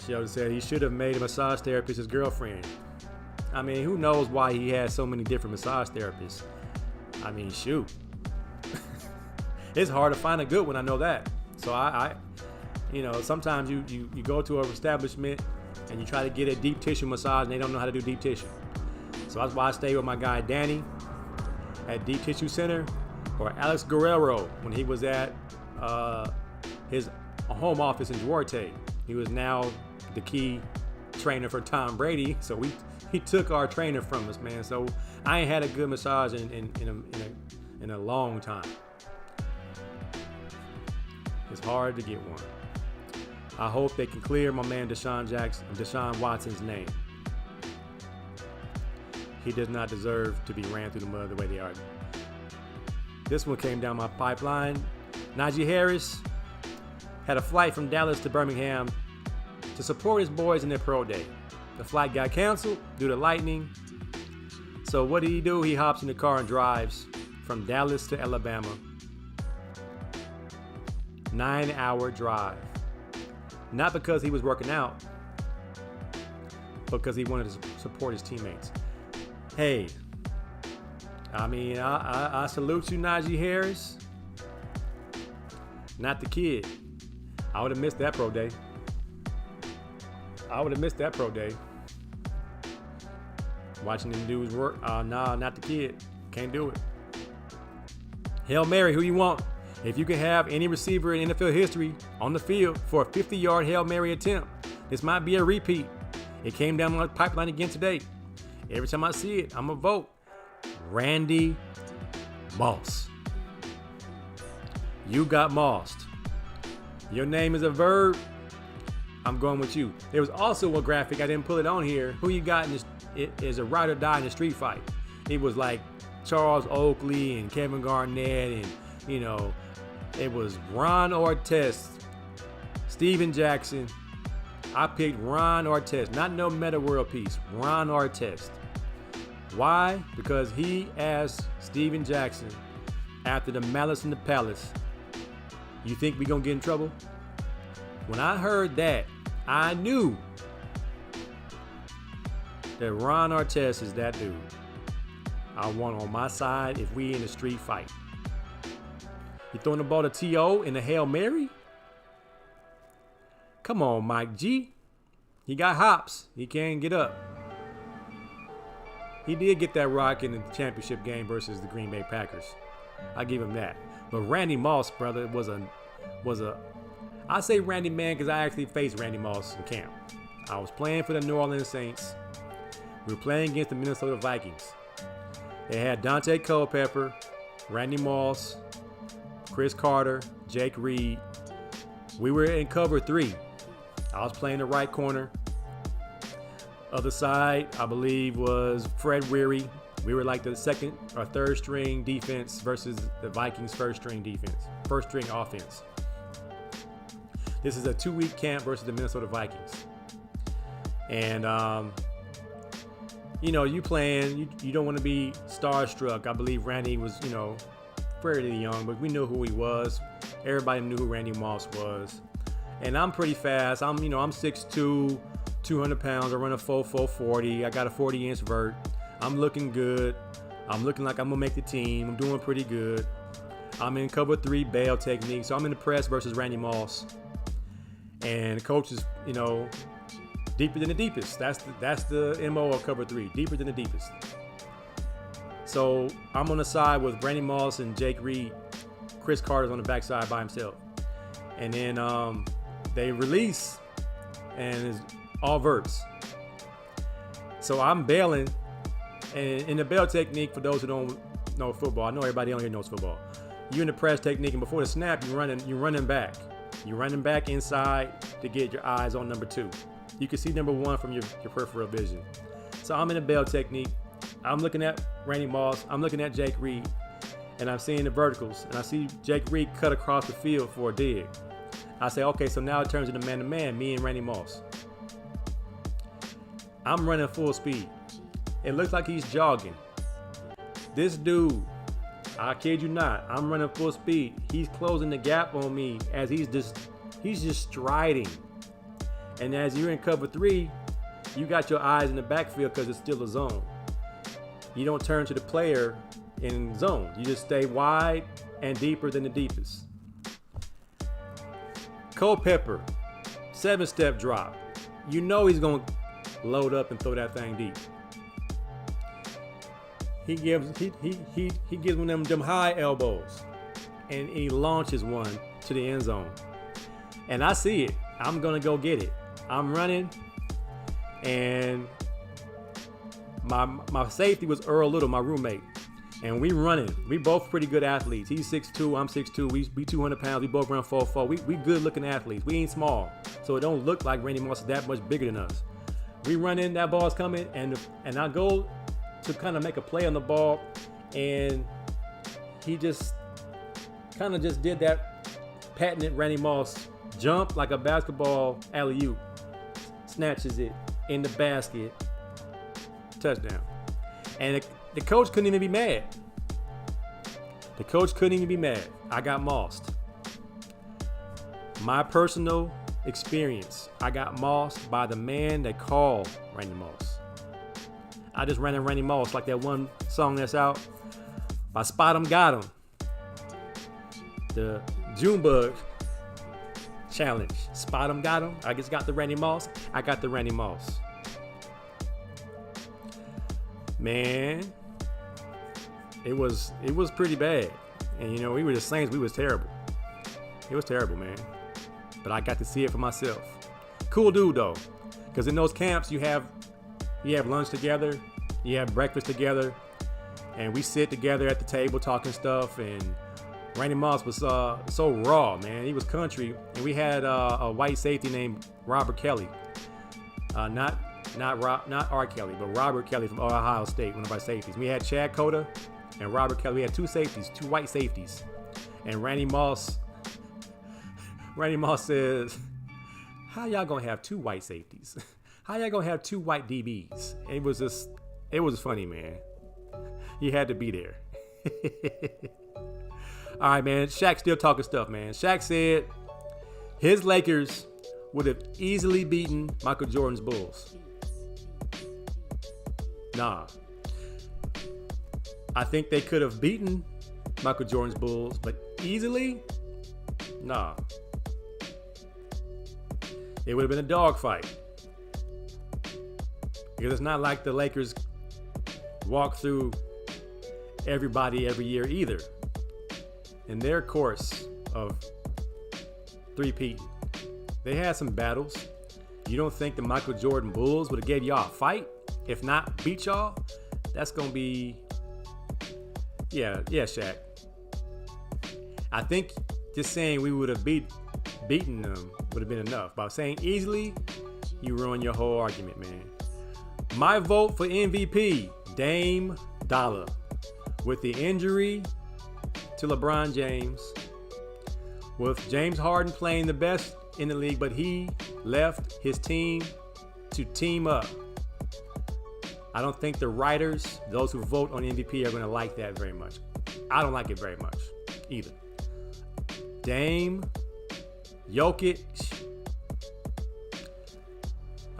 Sheldon said he should have made a massage therapist his girlfriend. I mean, who knows why he has so many different massage therapists? I mean, shoot. It's hard to find a good one, I know that. So I sometimes you go to an establishment and you try to get a deep tissue massage and they don't know how to do deep tissue. So that's why I stay with my guy Danny at Deep Tissue Center, or Alex Guerrero when he was at his home office in Duarte. He was now the key trainer for Tom Brady, so he took our trainer from us, man. So I ain't had a good massage in a long time. It's hard to get one. I hope they can clear my man Deshaun Watson's name. He does not deserve to be ran through the mud the way they are. This one came down my pipeline. Najee Harris had a flight from Dallas to Birmingham to support his boys in their pro day. The flight got canceled due to lightning. So what did he do? He hops in the car and drives from Dallas to Alabama. 9-hour drive. Not because he was working out, but because he wanted to support his teammates. Hey, I mean, I salute you, Najee Harris. Not the kid. I would have missed that pro day. Watching them dudes work. Nah, not the kid. Can't do it. Hail Mary, who you want? If you can have any receiver in NFL history on the field for a 50-yard Hail Mary attempt, this might be a repeat. It came down my pipeline again today. Every time I see it, I'm going to vote. Randy Moss. You got mossed. Your name is a verb. I'm going with you. There was also a graphic. I didn't pull it on here. Who you got in this? It is a ride or die in a street fight. It was like Charles Oakley and Kevin Garnett, and it was Ron Artest, Steven Jackson. I picked Ron Artest, not no Meta World Peace. Ron Artest. Why? Because he asked Steven Jackson after the Malice in the Palace, "You think we gonna get in trouble?" When I heard that, I knew that Ron Artest is that dude I want on my side if we in a street fight. You throwing the ball to T.O. in a Hail Mary? Come on, Mike G. He got hops. He can't get up. He did get that rock in the championship game versus the Green Bay Packers. I give him that. But Randy Moss, brother, was a. I say Randy man because I actually faced Randy Moss in camp. I was playing for the New Orleans Saints. We were playing against the Minnesota Vikings. They had Dante Culpepper, Randy Moss, Chris Carter, Jake Reed. We were in cover 3. I was playing the right corner. Other side, I believe, was Fred Weary. We were like the second or third string defense versus the Vikings' first string offense. This is a 2-week camp versus the Minnesota Vikings. And, you playing, you don't want to be starstruck. I believe Randy was, fairly young, but we knew who he was. Everybody knew who Randy Moss was. And I'm pretty fast. I'm 6'2", 200 pounds. I run a 4.40. I got a 40-inch vert. I'm looking good. I'm looking like I'm going to make the team. I'm doing pretty good. I'm in cover 3 bail technique. So I'm in the press versus Randy Moss. And the coach is, deeper than the deepest. That's the MO of cover 3. Deeper than the deepest. So I'm on the side with Randy Moss and Jake Reed. Chris Carter's on the backside by himself. And then they release, and it's all verts. So I'm bailing. And in the bail technique, for those who don't know football, I know everybody on here knows football. You're in the press technique, and before the snap, you're running back. You're running back inside to get your eyes on number 2. You can see number 1 from your peripheral vision. So I'm in the bail technique. I'm looking at Randy Moss. I'm looking at Jake Reed. And I'm seeing the verticals. And I see Jake Reed cut across the field for a dig. I say, okay, so now it turns into man-to-man, me and Randy Moss. I'm running full speed. It looks like he's jogging. This dude, I kid you not, I'm running full speed. He's closing the gap on me as he's just striding. And as you're in cover 3, you got your eyes in the backfield because it's still a zone. You don't turn to the player in zone. You just stay wide and deeper than the deepest. Culpepper, 7-step drop. You know he's going to load up and throw that thing deep. He gives one of them high elbows, and he launches one to the end zone. And I see it. I'm gonna go get it. I'm running, and my safety was Earl Little, my roommate, and we running. We both pretty good athletes. He's 6'2", I'm 6'2". We 200 pounds. We both run 4.4. We good looking athletes. We ain't small, so it don't look like Randy Moss is that much bigger than us. We run in, that ball's coming, and I go to kind of make a play on the ball, and he just kind of just did that patented Randy Moss jump like a basketball alley-oop, snatches it in the basket, touchdown. And the coach couldn't even be mad. The coach couldn't even be mad. I got mossed. My personal experience, I got mossed by the man they call Randy Moss. I just ran in Randy Moss like that one song that's out by Spot 'em Got 'em. The Junebug challenge. Spot 'em Got 'em. I just got the Randy Moss. I got the Randy Moss. Man, it was pretty bad. And we were the Saints. We was terrible. It was terrible, man. But I got to see it for myself. Cool dude though, because in those camps you have lunch together, you have breakfast together, and we sit together at the table talking stuff. And Randy Moss was so raw, man. He was country, and we had a white safety named Robert Kelly, not R. Kelly, but Robert Kelly from Ohio State, one of our safeties. We had Chad Cota and Robert Kelly. We had 2 safeties, 2 white safeties, and Randy Moss says, "How y'all gonna have 2 white safeties? How y'all gonna have 2 white DBs?" It was funny, man. You had to be there. All right, man. Shaq still talking stuff, man. Shaq said his Lakers would have easily beaten Michael Jordan's Bulls. Nah. I think they could have beaten Michael Jordan's Bulls, but easily? Nah. It would have been a dogfight. Because it's not like the Lakers walk through everybody every year either. In their course of three-peat, they had some battles. You don't think the Michael Jordan Bulls would have gave y'all a fight? If not beat y'all, that's gonna be Yeah, Shaq. I think just saying we would have beaten them would have been enough. By saying easily, you ruin your whole argument, man. My vote for MVP, Dame Dollar. With the injury to LeBron James, with James Harden playing the best in the league, but he left his team to team up. I don't think the writers, those who vote on MVP, are going to like that very much. I don't like it very much either. Dame, Jokic.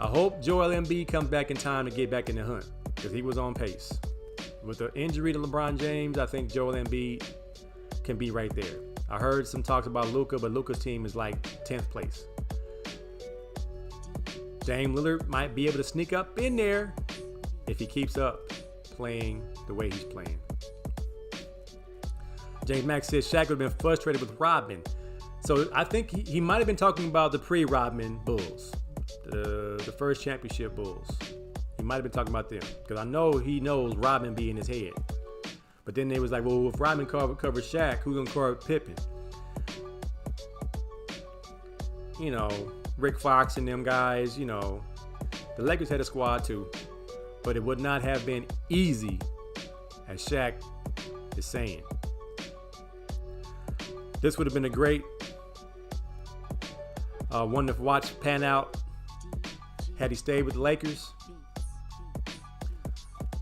I hope Joel Embiid comes back in time to get back in the hunt because he was on pace. With the injury to LeBron James, I think Joel Embiid can be right there. I heard some talks about Luka, but Luka's team is like 10th place. Dame Lillard might be able to sneak up in there if he keeps up playing the way he's playing. James Max says Shaq would have been frustrated with Rodman. So I think he might have been talking about the pre-Rodman Bulls, the first championship Bulls. He might have been talking about them because I know he knows Rodman be in his head. But then they was like, well, if Rodman covered Shaq, who's gonna cover Pippen? You know, Rick Fox and them guys. You know, the Lakers had a squad too, but it would not have been easy, as Shaq is saying. This would have been a great one to watch pan out had he stayed with the Lakers.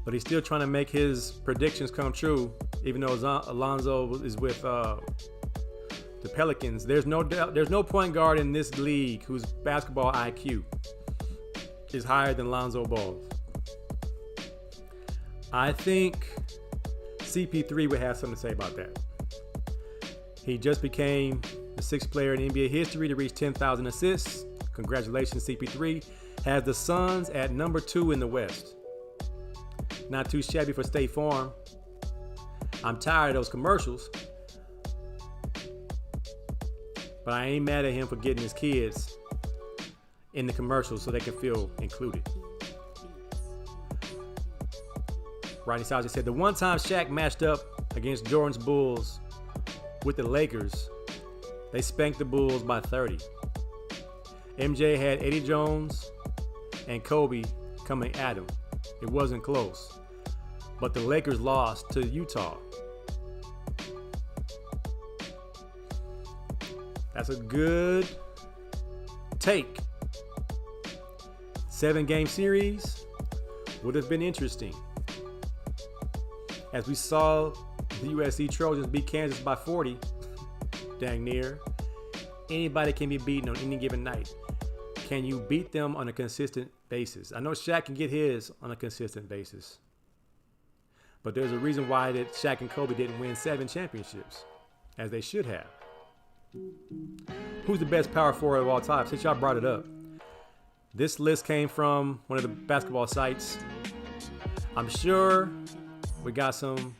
But he's still trying to make his predictions come true, even though Alonzo is with the Pelicans. There's no point guard in this league whose basketball IQ is higher than Lonzo Ball. I think CP3 would have something to say about that. He just became the 6th player in NBA history to reach 10,000 assists. Congratulations, CP3. Has the Suns at number 2 in the West. Not too shabby for State Farm. I'm tired of those commercials. But I ain't mad at him for getting his kids in the commercials so they can feel included. Rodney Sauer said, the one time Shaq matched up against Jordan's Bulls with the Lakers, they spanked the Bulls by 30. MJ had Eddie Jones and Kobe coming at him. It wasn't close. But the Lakers lost to Utah. That's a good take. 7-game series would have been interesting. As we saw the USC Trojans beat Kansas by 40, dang near. Anybody can be beaten on any given night. Can you beat them on a consistent basis? I know Shaq can get his on a consistent basis. But there's a reason why that Shaq and Kobe didn't win 7 championships, as they should have. Who's the best power forward of all time? Since y'all brought it up. This list came from one of the basketball sites. I'm sure we got some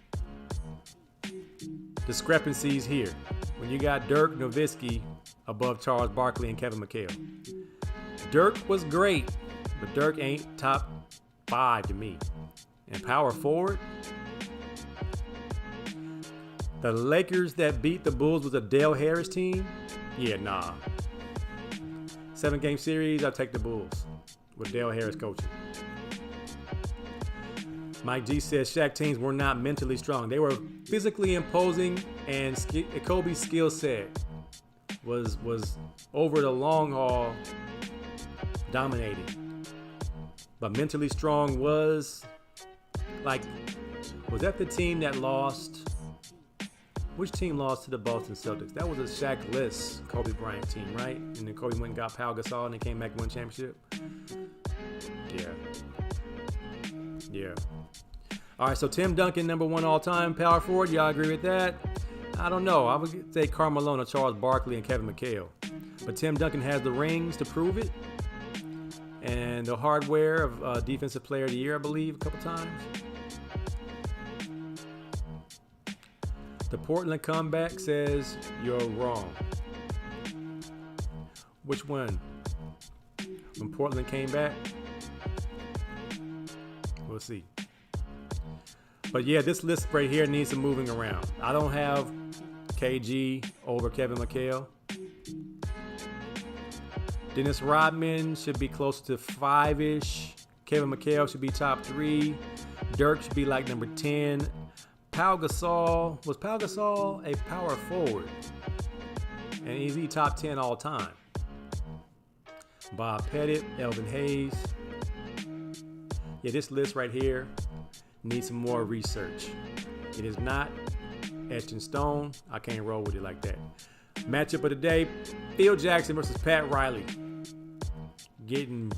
discrepancies here. When you got Dirk Nowitzki above Charles Barkley and Kevin McHale. Dirk was great, but Dirk ain't top 5 to me. And power forward, the Lakers that beat the Bulls was a Dale Harris team? Yeah, nah. 7-game series, I'll take the Bulls with Dale Harris coaching. Mike G says Shaq teams were not mentally strong. They were physically imposing, and Kobe's skill set was over the long haul dominating. But mentally strong was that the team that lost? Which team lost to the Boston Celtics? That was a Shaq-less Kobe Bryant team, right? And then Kobe went and got Pau Gasol and they came back and won championship. Yeah. All right, so Tim Duncan, number 1 all-time power forward. Y'all agree with that? I don't know. I would say Karl Malone, Charles Barkley, and Kevin McHale. But Tim Duncan has the rings to prove it. And the hardware of Defensive Player of the Year, I believe, a couple times. The Portland comeback says you're wrong. Which one? When Portland came back? We'll see. But yeah, this list right here needs some moving around. I don't have KG over Kevin McHale. Dennis Rodman should be close to 5-ish. Kevin McHale should be top 3. Dirk should be like number 10. Pau Gasol, was Pau Gasol a power forward? And is he top 10 all time? Bob Pettit, Elvin Hayes. Yeah, this list right here needs some more research. It is not etched in stone. I can't roll with it like that. Matchup of the day, Phil Jackson versus Pat Riley. Getting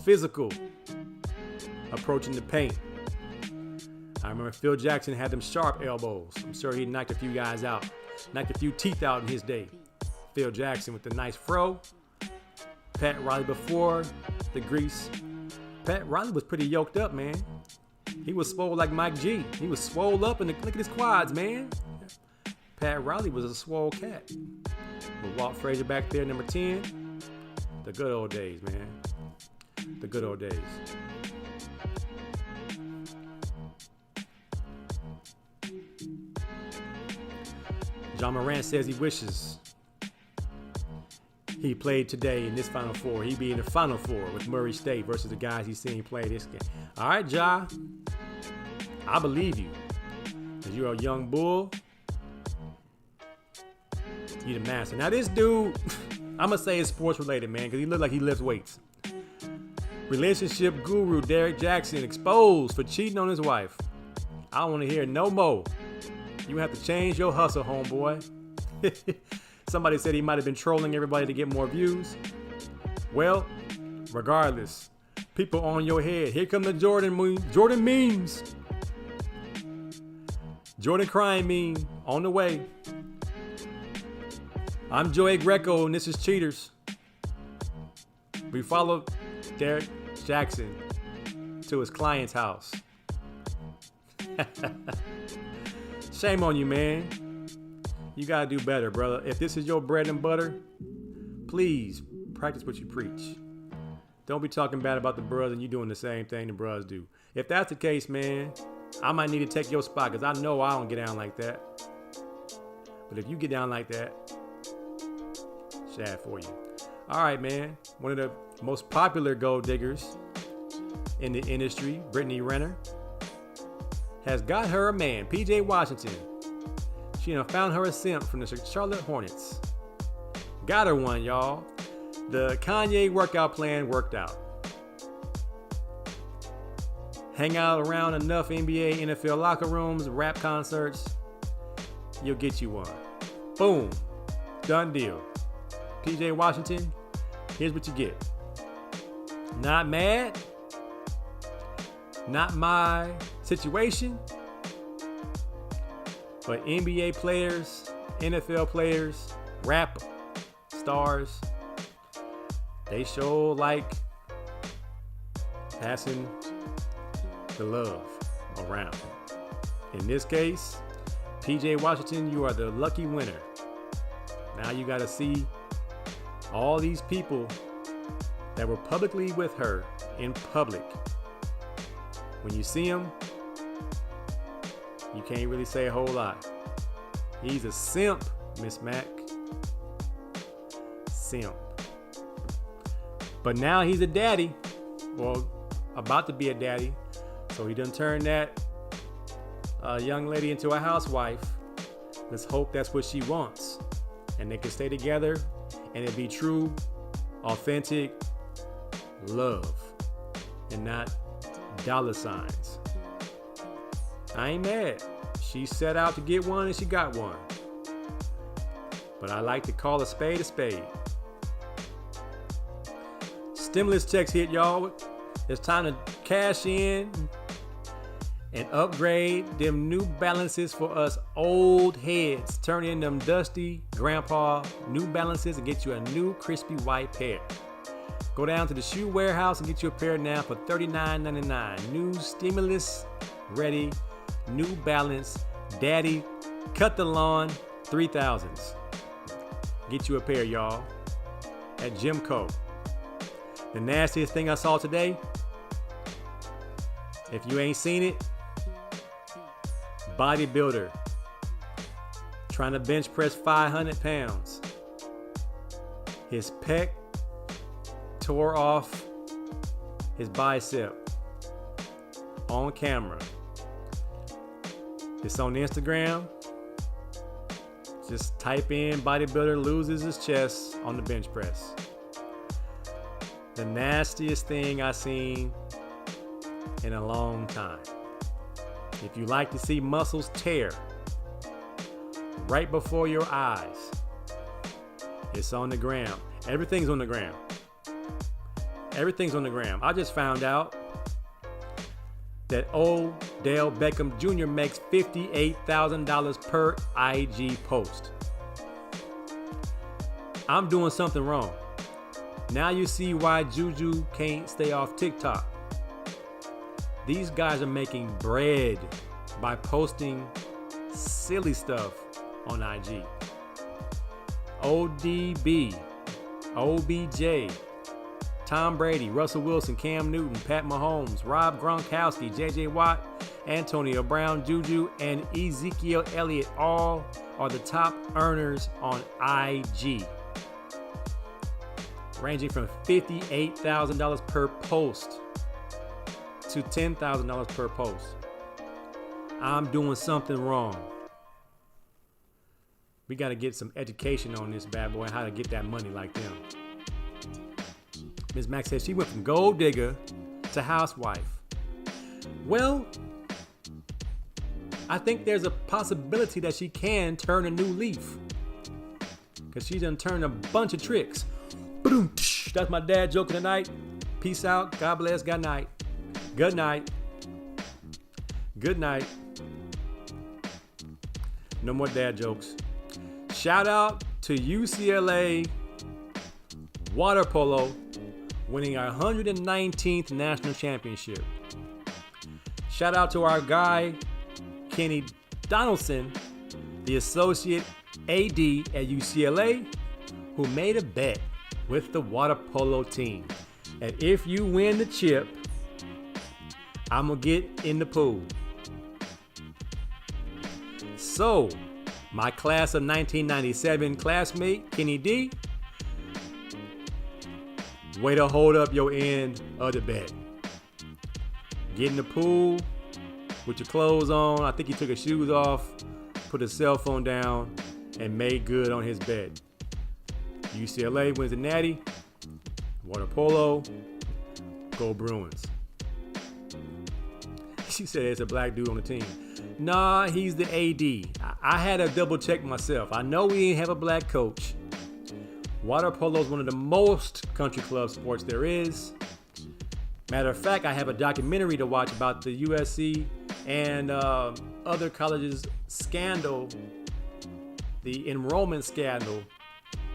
physical, approaching the paint. I remember Phil Jackson had them sharp elbows. I'm sure he knocked a few guys out, knocked a few teeth out in his day. Phil Jackson with the nice fro. Pat Riley before the grease. Pat Riley was pretty yoked up, man. He was swole like Mike G. He was swole up, and look at his quads, man. Pat Riley was a swole cat. With Walt Frazier back there, number 10. The good old days, man. The good old days. John Morant says he wishes he played today in this Final Four. He'd be in the Final Four with Murray State versus the guys he's seen play this game. All right, Ja. I believe you. Because you're a young bull. You're the master. Now this dude, I'm going to say it's sports related, man, because he looked like he lifts weights. Relationship guru Derek Jackson exposed for cheating on his wife. I don't want to hear no more. You have to change your hustle, homeboy. Somebody said he might have been trolling everybody to get more views. Well, regardless, people on your head. Here come the Jordan memes. Jordan crying meme on the way. I'm Joey Greco, and this is Cheaters. We followed Derek Jackson to his client's house. Shame on you, man. You gotta do better, brother. If this is your bread and butter, please practice what you preach. Don't be talking bad about the brothers and you doing the same thing the brothers do. If that's the case, man, I might need to take your spot because I know I don't get down like that. But if you get down like that, sad for you. All right, man. One of the most popular gold diggers in the industry, Brittany Renner, has got her a man, PJ Washington. She done found her a simp from the Charlotte Hornets. Got her one, y'all. The Kanye workout plan worked out. Hang out around enough NBA, NFL locker rooms, rap concerts, you'll get you one. Boom. Done deal. PJ Washington, here's what you get. Not mad. Not my situation. But NBA players, NFL players, rap stars, they show like passing the love around. In this case, PJ Washington, you are the lucky winner. Now you got to see all these people that were publicly with her in public. When you see them, you can't really say a whole lot. He's a simp, Miss Mac. Simp. But now he's a daddy. Well, about to be a daddy. So he done turned that young lady into a housewife. Let's hope that's what she wants. And they can stay together and it be true, authentic love and not dollar signs. I ain't mad. She set out to get one and she got one. But I like to call a spade a spade. Stimulus checks hit, y'all. It's time to cash in and upgrade them New Balances for us old heads. Turn in them dusty grandpa New Balances and get you a new crispy white pair. Go down to the shoe warehouse and get you a pair now for $39.99. New stimulus ready New Balance Daddy Cut the Lawn 3000s. Get you a pair, y'all, at Jimco. The nastiest thing I saw today, if you ain't seen it, bodybuilder, trying to bench press 500 pounds. His pec tore off his bicep on camera. It's on Instagram. Just type in bodybuilder loses his chest on the bench press. The nastiest thing I've seen in a long time. If you like to see muscles tear right before your eyes, it's on the gram. Everything's on the gram. Everything's on the gram. I just found out that Odell Beckham Jr. makes $58,000 per IG post. I'm doing something wrong. Now you see why Juju can't stay off TikTok. These guys are making bread by posting silly stuff on IG. ODB, OBJ, Tom Brady, Russell Wilson, Cam Newton, Pat Mahomes, Rob Gronkowski, JJ Watt, Antonio Brown, Juju, and Ezekiel Elliott all are the top earners on IG, ranging from $58,000 per post to $10,000 per post. I'm doing something wrong. We got to get some education on this bad boy and how to get that money like them. Ms. Mack says she went from gold digger to housewife. Well, I think there's a possibility that she can turn a new leaf, because she done turned a bunch of tricks. That's my dad joke of the night. Peace out. God bless. Good night. Good night. Good night. No more dad jokes. Shout out to UCLA water polo winning our 119th national championship. Shout out to our guy, Kenny Donaldson, the associate AD at UCLA, who made a bet with the water polo team that if you win the chip, I'm gonna get in the pool. So, my class of 1997 classmate, Kenny D, way to hold up your end of the bet. Get in the pool with your clothes on. I think he took his shoes off, put his cell phone down, and made good on his bet. UCLA wins the Natty, water polo, go Bruins. She said it's a black dude on the team. Nah, he's the AD. I had to double check myself. I know we ain't have a black coach. Water polo is one of the most country club sports there is. Matter of fact, I have a documentary to watch about the USC and other colleges scandal, the enrollment scandal,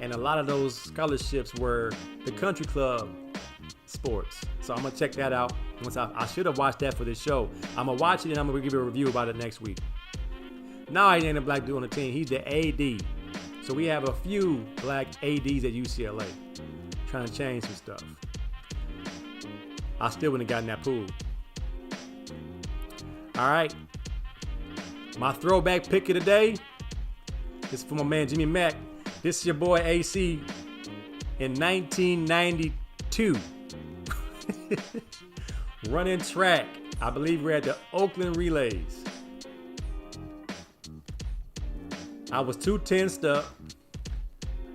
and a lot of those scholarships were the country club sports. So I'm gonna check that out. Once I should have watched that for this show. I'm gonna watch it and I'm gonna give you a review about it next week. No, he ain't a black dude on the team. He's the AD. So we have a few black ADs at UCLA trying to change some stuff. I still wouldn't have gotten that pool. All right. My throwback pick of the day is for my man Jimmy Mack. This is your boy AC in 1992. Running track. I believe we're at the Oakland Relays. I was too tensed up.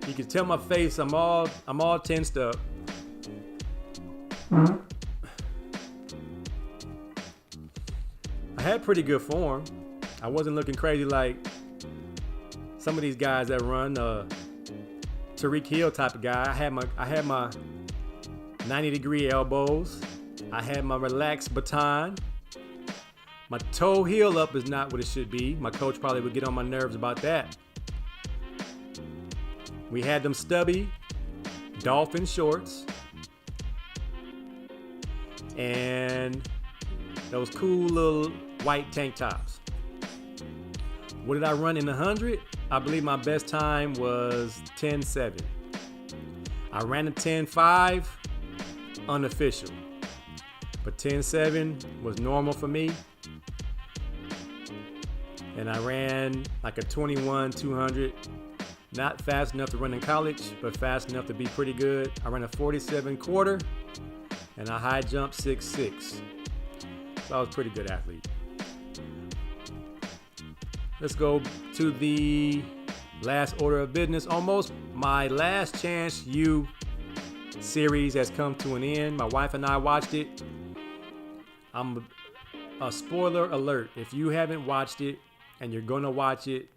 You can tell my face, I'm all tensed up. I had pretty good form. I wasn't looking crazy like some of these guys that run, Tariq Hill type of guy. I had my 90-degree elbows. I had my relaxed baton. My toe heel up is not what it should be. My coach probably would get on my nerves about that. We had them stubby dolphin shorts and those cool little white tank tops. What did I run in the 100? I believe my best time was 10.7. I ran a 10.5 unofficial, but 10.7 was normal for me. and I ran like a 21-200. Not fast enough to run in college, but fast enough to be pretty good. I ran a 47 quarter, and I high jumped 6'6". So I was a pretty good athlete. Let's go to the last order of business. Almost my Last Chance U series has come to an end. My wife and I watched it. I'm a spoiler alert. If you haven't watched it and you're going to watch it,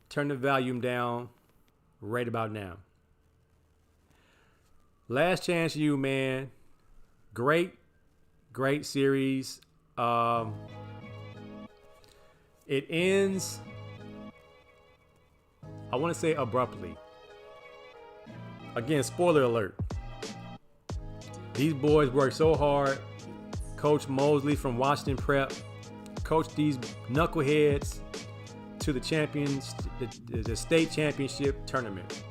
turn the volume down right about now. Last Chance U, man. Great series. It ends, I want to say, abruptly. Again, spoiler alert. These boys worked so hard. Coach Mosley from Washington Prep coached these knuckleheads to the champions, the state championship tournament.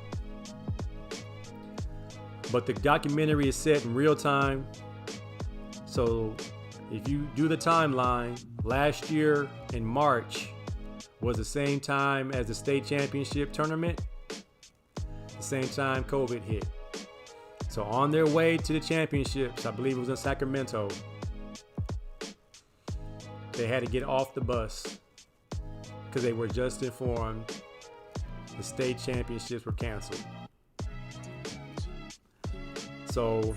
But the documentary is set in real time. So if you do the timeline, last year in March was the same time as the state championship tournament, the same time COVID hit. So on their way to the championships, I believe it was in Sacramento, they had to get off the bus because they were just informed the state championships were canceled. So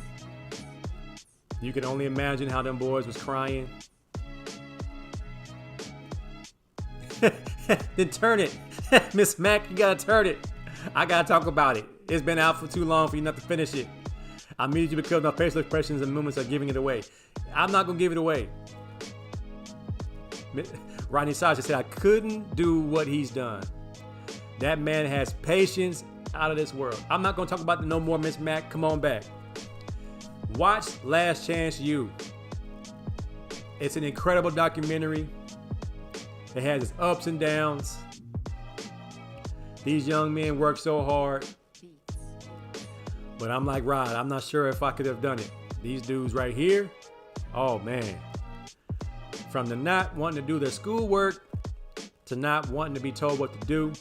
you can only imagine how them boys was crying. Then turn it. Miss Mac, you gotta turn it. I gotta talk about it. It's been out for too long for you not to finish it. I muted you because my facial expressions and movements are giving it away. I'm not gonna give it away. Rodney Sasha said I couldn't do what he's done. That man has patience out of this world. I'm not gonna talk about the no more Miss Mac. Come on back. Watch Last Chance U. It's an incredible documentary. It has its ups and downs. These young men work so hard. But I'm like Rod, I'm not sure if I could have done it. These dudes right here, oh man. From the not wanting to do their schoolwork, to not wanting to be told what to do,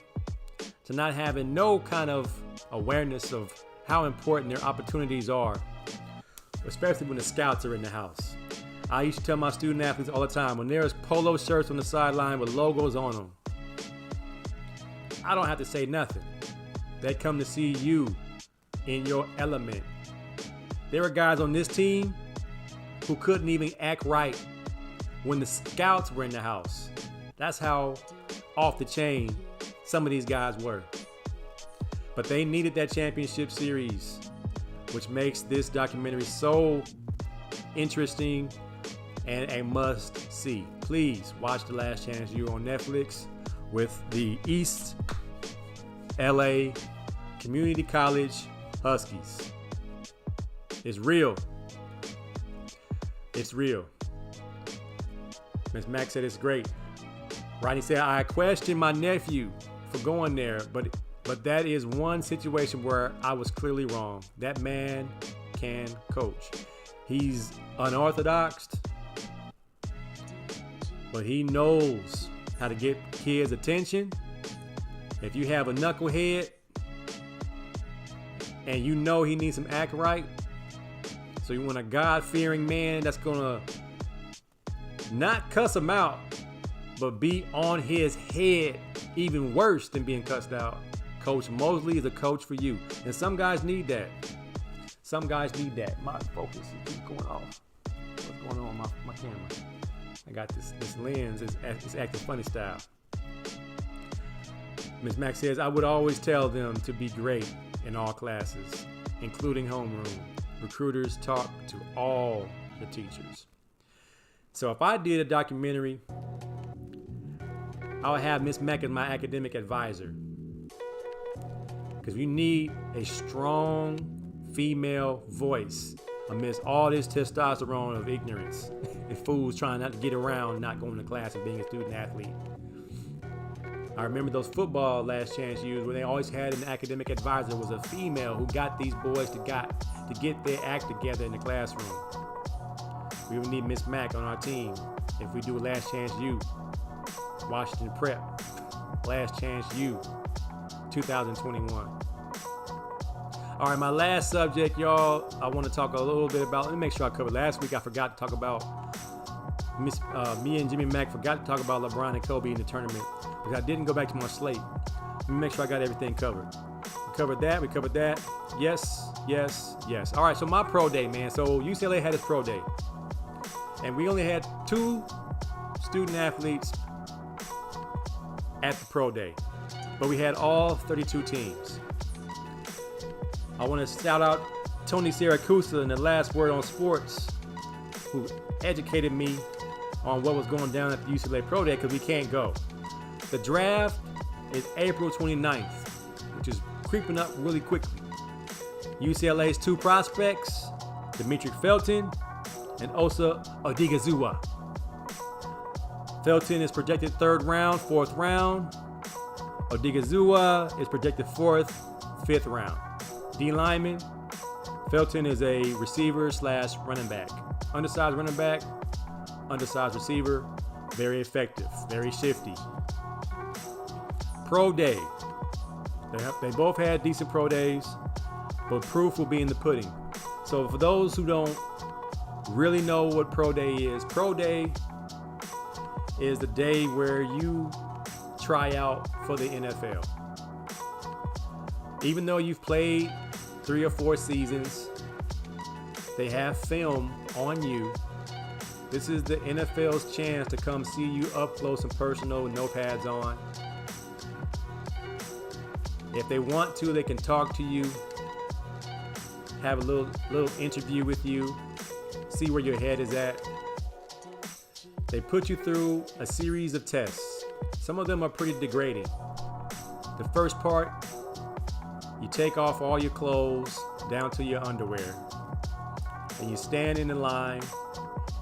to not having no kind of awareness of how important their opportunities are, especially when the scouts are in the house. I used to tell my student athletes all the time, when there's polo shirts on the sideline with logos on them, I don't have to say nothing. They come to see you in your element. There were guys on this team who couldn't even act right when the scouts were in the house. That's how off the chain some of these guys were. But they needed that championship series, which makes this documentary so interesting and a must see. Please watch The Last Chance U on Netflix with the East LA Community College Huskies. It's real. It's real. Ms. Mac said it's great. Rodney said, I questioned my nephew for going there, but that is one situation where I was clearly wrong. That man can coach. He's unorthodox, but he knows how to get kids' attention. If you have a knucklehead and you know he needs some act right, so you want a God-fearing man that's gonna not cuss him out, but be on his head even worse than being cussed out. Coach Mosley is a coach for you. And some guys need that. Some guys need that. My focus keeps going off. What's going on with my camera? I got this lens. It's acting funny style. Ms. Mac says, I would always tell them to be great in all classes, including homeroom. Recruiters talk to all the teachers. So if I did a documentary, I would have Miss Mac as my academic advisor. Because you need a strong female voice amidst all this testosterone of ignorance and fools trying not to get around not going to class and being a student athlete. I remember those football Last Chance U's where they always had an academic advisor was a female who got these boys to get their act together in the classroom. We would need Miss Mac on our team if we do a Last Chance U. Washington Prep. Last Chance U, 2021. All right, my last subject, y'all, I want to talk a little bit about. Let me make sure I covered. Last week I forgot to talk about, me and Jimmy Mack forgot to talk about LeBron and Kobe in the tournament because I didn't go back to my slate. Let me make sure I got everything covered. We covered that. Yes. All right, so my pro day, man. So UCLA had its pro day. And we only had 2 student athletes at the pro day. But we had all 32 teams. I want to shout out Tony Siracusa in the Last Word on Sports, who educated me on what was going down at the UCLA Pro Day because we can't go. The draft is April 29th, which is creeping up really quickly. UCLA's 2 prospects, Dimitri Felton and Osa Odigizua. Felton is projected 3rd round, 4th round. Odigizua is projected 4th, 5th round. D lineman, Felton is a receiver / running back. Undersized running back, undersized receiver, very effective, very shifty. Pro day. They both had decent pro days, but proof will be in the pudding. So for those who don't really know what pro day is the day where you try out for the NFL. Even though you've played 3 or 4 seasons, they have film on you. This is the NFL's chance to come see you up close and personal with no pads on. If they want to, they can talk to you, have a little interview with you, see where your head is at. They put you through a series of tests. Some of them are pretty degrading. The first part, you take off all your clothes down to your underwear, and you stand in the line,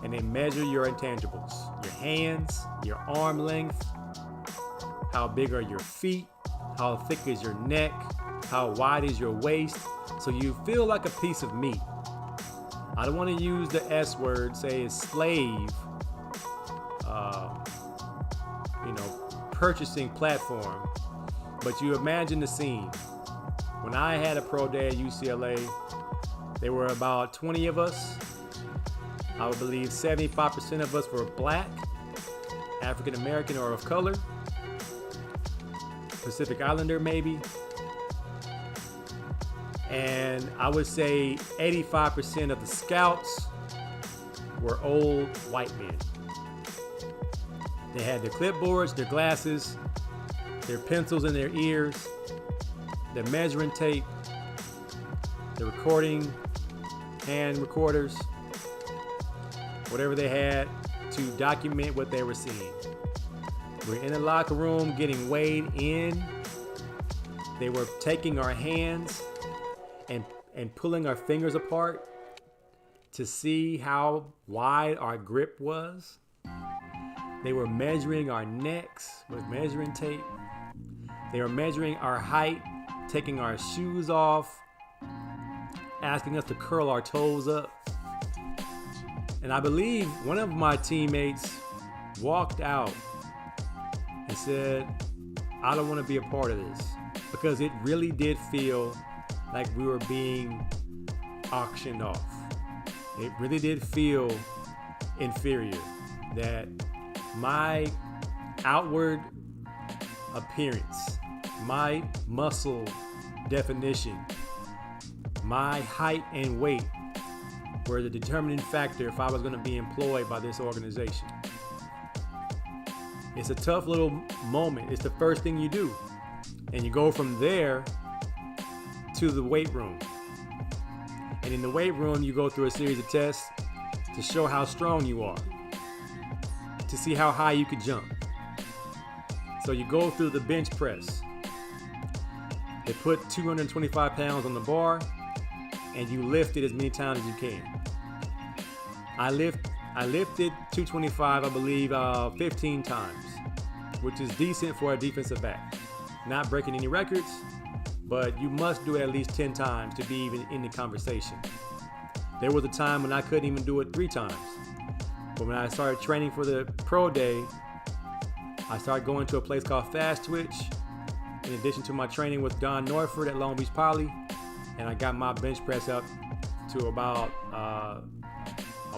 and they measure your intangibles. Your hands, your arm length, how big are your feet, how thick is your neck, how wide is your waist, so you feel like a piece of meat. I don't want to use the S word, say it's slave, purchasing platform, but you imagine the scene. When I had a pro day at UCLA, there were about 20 of us. I would believe 75% of us were black, African American, or of color, Pacific Islander maybe. And I would say 85% of the scouts were old white men. They had their clipboards, their glasses, their pencils in their ears, their measuring tape, the recording hand recorders, whatever they had to document what they were seeing. We're in the locker room getting weighed in. They were taking our hands and pulling our fingers apart to see how wide our grip was. They were measuring our necks with measuring tape. They were measuring our height, taking our shoes off, asking us to curl our toes up. And I believe one of my teammates walked out and said, I don't want to be a part of this, because it really did feel like we were being auctioned off. It really did feel inferior, that my outward appearance, my muscle definition, my height and weight were the determining factor if I was going to be employed by this organization. It's a tough little moment. It's the first thing you do. And you go from there to the weight room. And in the weight room, you go through a series of tests to show how strong you are, to see how high you could jump. So you go through the bench press. They put 225 pounds on the bar, and you lift it as many times as you can. I lifted 225, I believe, 15 times, which is decent for a defensive back. Not breaking any records, but you must do it at least 10 times to be even in the conversation. There was a time when I couldn't even do it 3 times. But when I started training for the pro day, I started going to a place called Fast Twitch, in addition to my training with Don Norford at Long Beach Poly, and I got my bench press up to about, I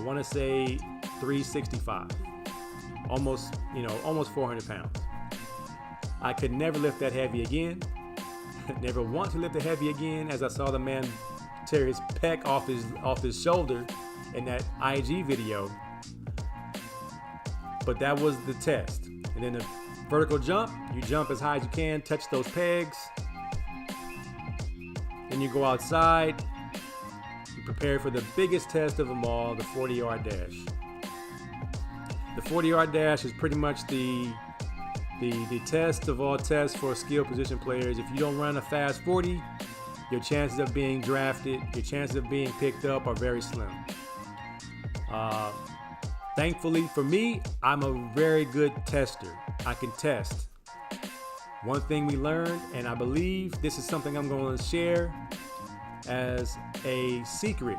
want to say 365, almost 400 pounds. I could never lift that heavy again. Never want to lift it heavy again, as I saw the man tear his pec off his shoulder in that IG video. But that was the test. And then the vertical jump, you jump as high as you can, touch those pegs. Then you go outside. You prepare for the biggest test of them all, the 40-yard dash. The 40-yard dash is pretty much the test of all tests for skilled position players. If you don't run a fast 40, your chances of being drafted, your chances of being picked up are very slim. Thankfully for me, I'm a very good tester. I can test. One thing we learned, and I believe this is something I'm going to share as a secret,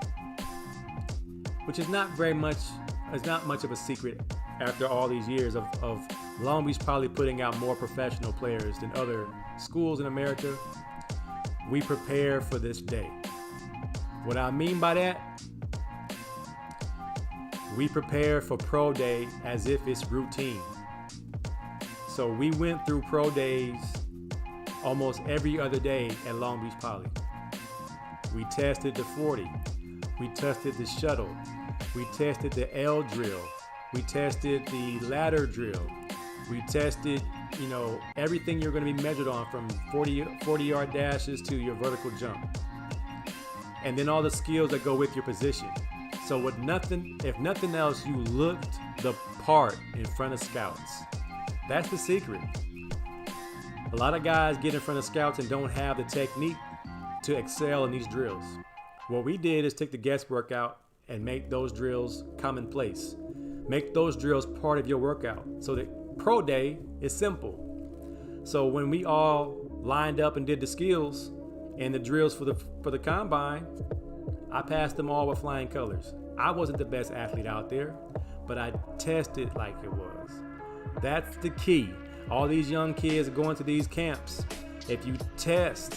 which is not much of a secret after all these years of Long Beach probably putting out more professional players than other schools in America. We prepare for this day. What I mean by that, we prepare for pro day as if it's routine. So we went through pro days almost every other day at Long Beach Poly. We tested the 40. We tested the shuttle. We tested the L drill. We tested the ladder drill. We tested, everything you're going to be measured on, from 40-yard dashes to your vertical jump. And then all the skills that go with your position. So if nothing else, you looked the part in front of scouts. That's the secret. A lot of guys get in front of scouts and don't have the technique to excel in these drills. What we did is take the guesswork out and make those drills commonplace. Make those drills part of your workout so that pro day is simple. So when we all lined up and did the skills and the drills for the combine, I passed them all with flying colors. I wasn't the best athlete out there, but I tested like it was. That's the key. All these young kids are going to these camps. If you test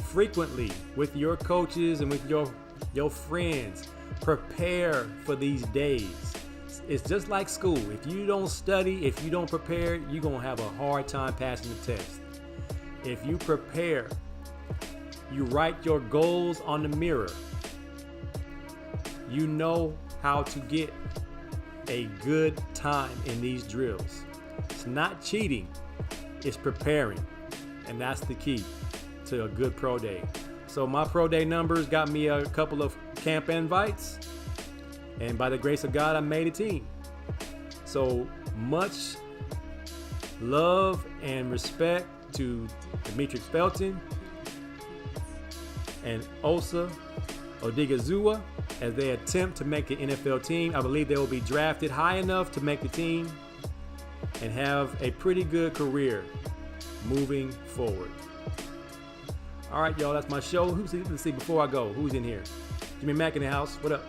frequently with your coaches and with your friends, prepare for these days. It's just like school. If you don't study, if you don't prepare, you're going to have a hard time passing the test. If you prepare, you write your goals on the mirror. You know how to get a good time in these drills. It's not cheating, it's preparing. And that's the key to a good pro day. So my pro day numbers got me a couple of camp invites. And by the grace of God, I made a team. So much love and respect to Demetrius Felton and Osa Odigizua as they attempt to make the NFL team. I believe they will be drafted high enough to make the team and have a pretty good career moving forward. All right, y'all, that's my show. Let's see, before I go, who's in here? Jimmy Mack in the house. What up?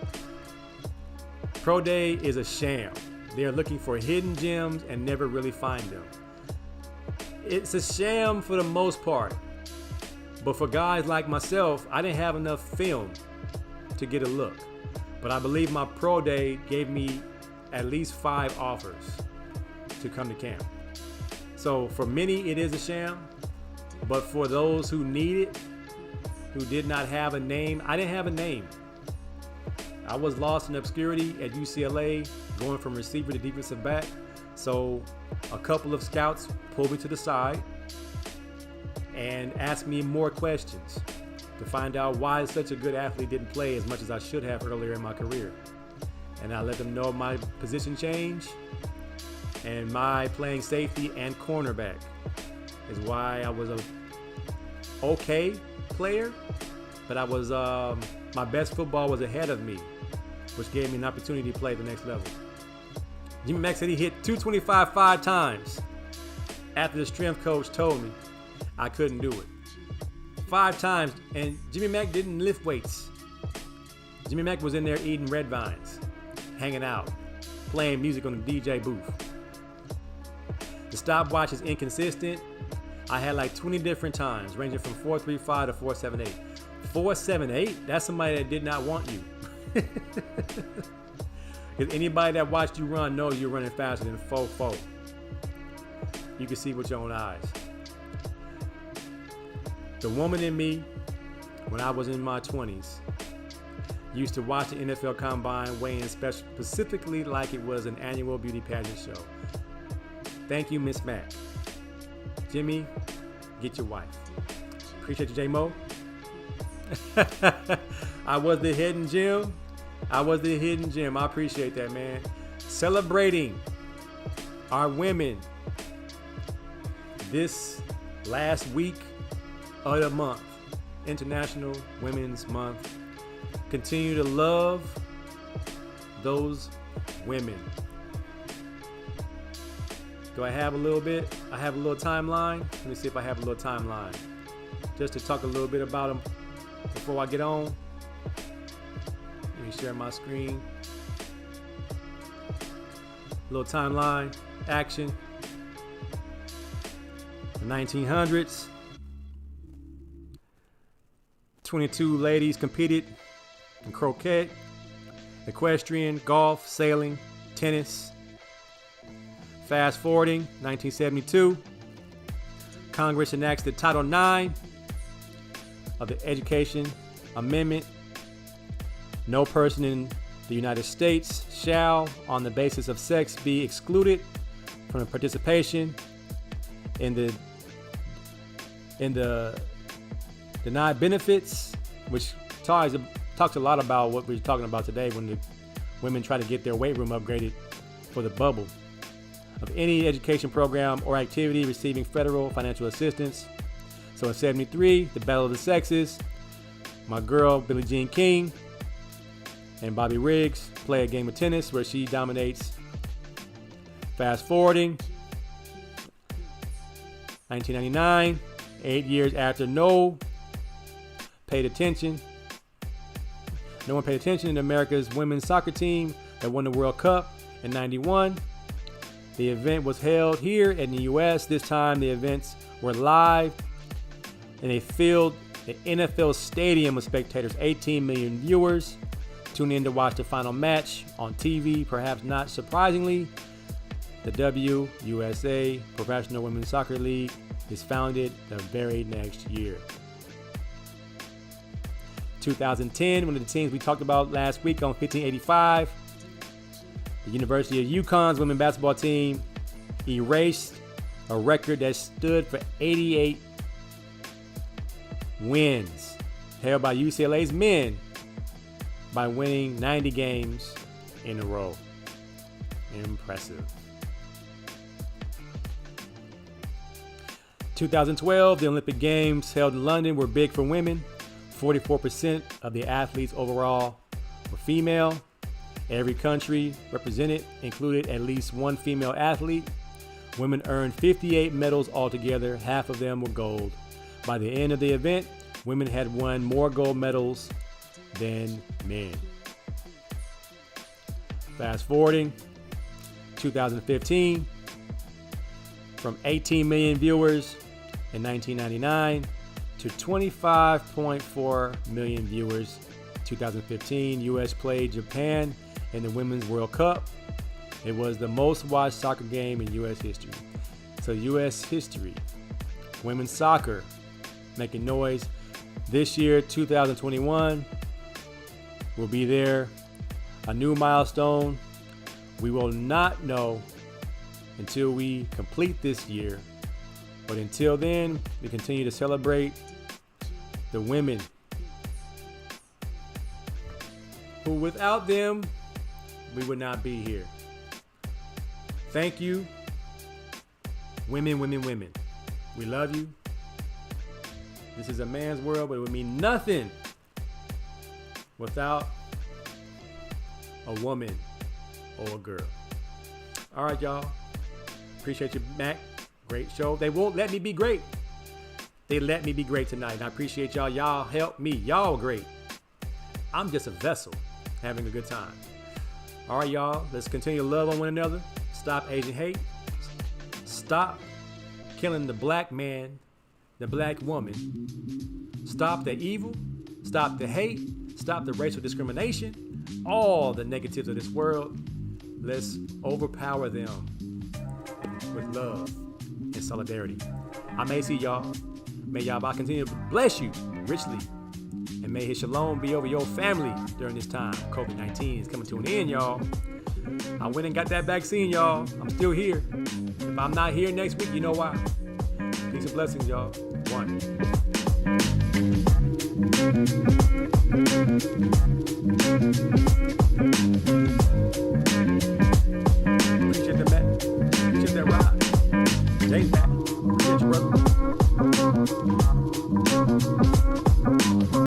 Pro day is a sham. They're looking for hidden gems and never really find them. It's a sham for the most part. But for guys like myself, I didn't have enough film to get a look. But I believe my pro day gave me at least 5 offers to come to camp. So for many, it is a sham. But for those who need it, who did not have a name, I didn't have a name. I was lost in obscurity at UCLA, going from receiver to defensive back. So a couple of scouts pulled me to the side and asked me more questions to find out why such a good athlete didn't play as much as I should have earlier in my career. And I let them know my position change and my playing safety and cornerback is why I was a okay player, but I was my best football was ahead of me, which gave me an opportunity to play the next level. Jimmy Mack said he hit 225 5 times after the strength coach told me I couldn't do it. 5 times, and Jimmy Mack didn't lift weights. Jimmy Mack was in there eating red vines, hanging out, playing music on the DJ booth. The stopwatch is inconsistent. I had like 20 different times, ranging from 4.35 to 4.78. 4.78? That's somebody that did not want you. Because anybody that watched you run knows you're running faster than 4.4. You can see with your own eyes. The woman in me, when I was in my 20s, used to watch the NFL Combine weigh in specifically like it was an annual beauty pageant show. Thank you, Miss Mac. Jimmy, get your wife. Appreciate you, J-Mo. I was the hidden gem. I appreciate that, man. Celebrating our women this last week of the month, International Women's Month. Continue to love those women. Do I have a little bit? I have a little timeline. Let me see if I have a little timeline. Just to talk a little bit about them before I get on. Let me share my screen. Little timeline, action. The 1900s. 22 ladies competed in croquet, equestrian, golf, sailing, tennis. Fast forwarding, 1972, Congress enacts the Title IX of the Education Amendment. No person in the United States shall, on the basis of sex, be excluded from participation in the denied benefits, which talks a lot about what we're talking about today when the women try to get their weight room upgraded for the bubble, of any education program or activity receiving federal financial assistance. So in 73, the Battle of the Sexes, my girl Billie Jean King and Bobby Riggs play a game of tennis where she dominates. Fast forwarding, 1999, 8 years after no one paid attention to America's women's soccer team that won the World Cup in 91. The event was held here in the U.S. This time the events were live and they filled the NFL stadium with spectators. 18 million viewers tuned in to watch the final match on TV. Perhaps not surprisingly, the WUSA, Professional Women's Soccer League, is founded the very next year. 2010, one of the teams we talked about last week on 1585, the University of UConn's women's basketball team erased a record that stood for 88 wins held by UCLA's men by winning 90 games in a row. Impressive. 2012, the Olympic Games held in London were big for women. 44% of the athletes overall were female. Every country represented included at least one female athlete. Women earned 58 medals altogether. Half of them were gold. By the end of the event, women had won more gold medals than men. Fast forwarding, 2015, from 18 million viewers in 1999 to 25.4 million viewers. 2015, U.S. played Japan in the Women's World Cup. It was the most watched soccer game in U.S. history. So U.S. history, women's soccer, making noise. This year, 2021, will be there. A new milestone. We will not know until we complete this year. But until then, we continue to celebrate the women who, without them, we would not be here. Thank you, women, women, women. We love you. This is a man's world, but it would mean nothing without a woman or a girl. All right, y'all. Appreciate you, Mac. Great show. They won't let me be great. They let me be great tonight. And I appreciate y'all. Y'all help me. Y'all great. I'm just a vessel having a good time. All right, y'all. Let's continue to love on one another. Stop Asian hate. Stop killing the black man, the black woman. Stop the evil. Stop the hate. Stop the racial discrimination. All the negatives of this world. Let's overpower them with love and solidarity. I'm AC, y'all. May Yahweh continue to bless you richly. And may his shalom be over your family during this time. COVID-19 is coming to an end, y'all. I went and got that vaccine, y'all. I'm still here. If I'm not here next week, you know why. Peace and blessings, y'all. One.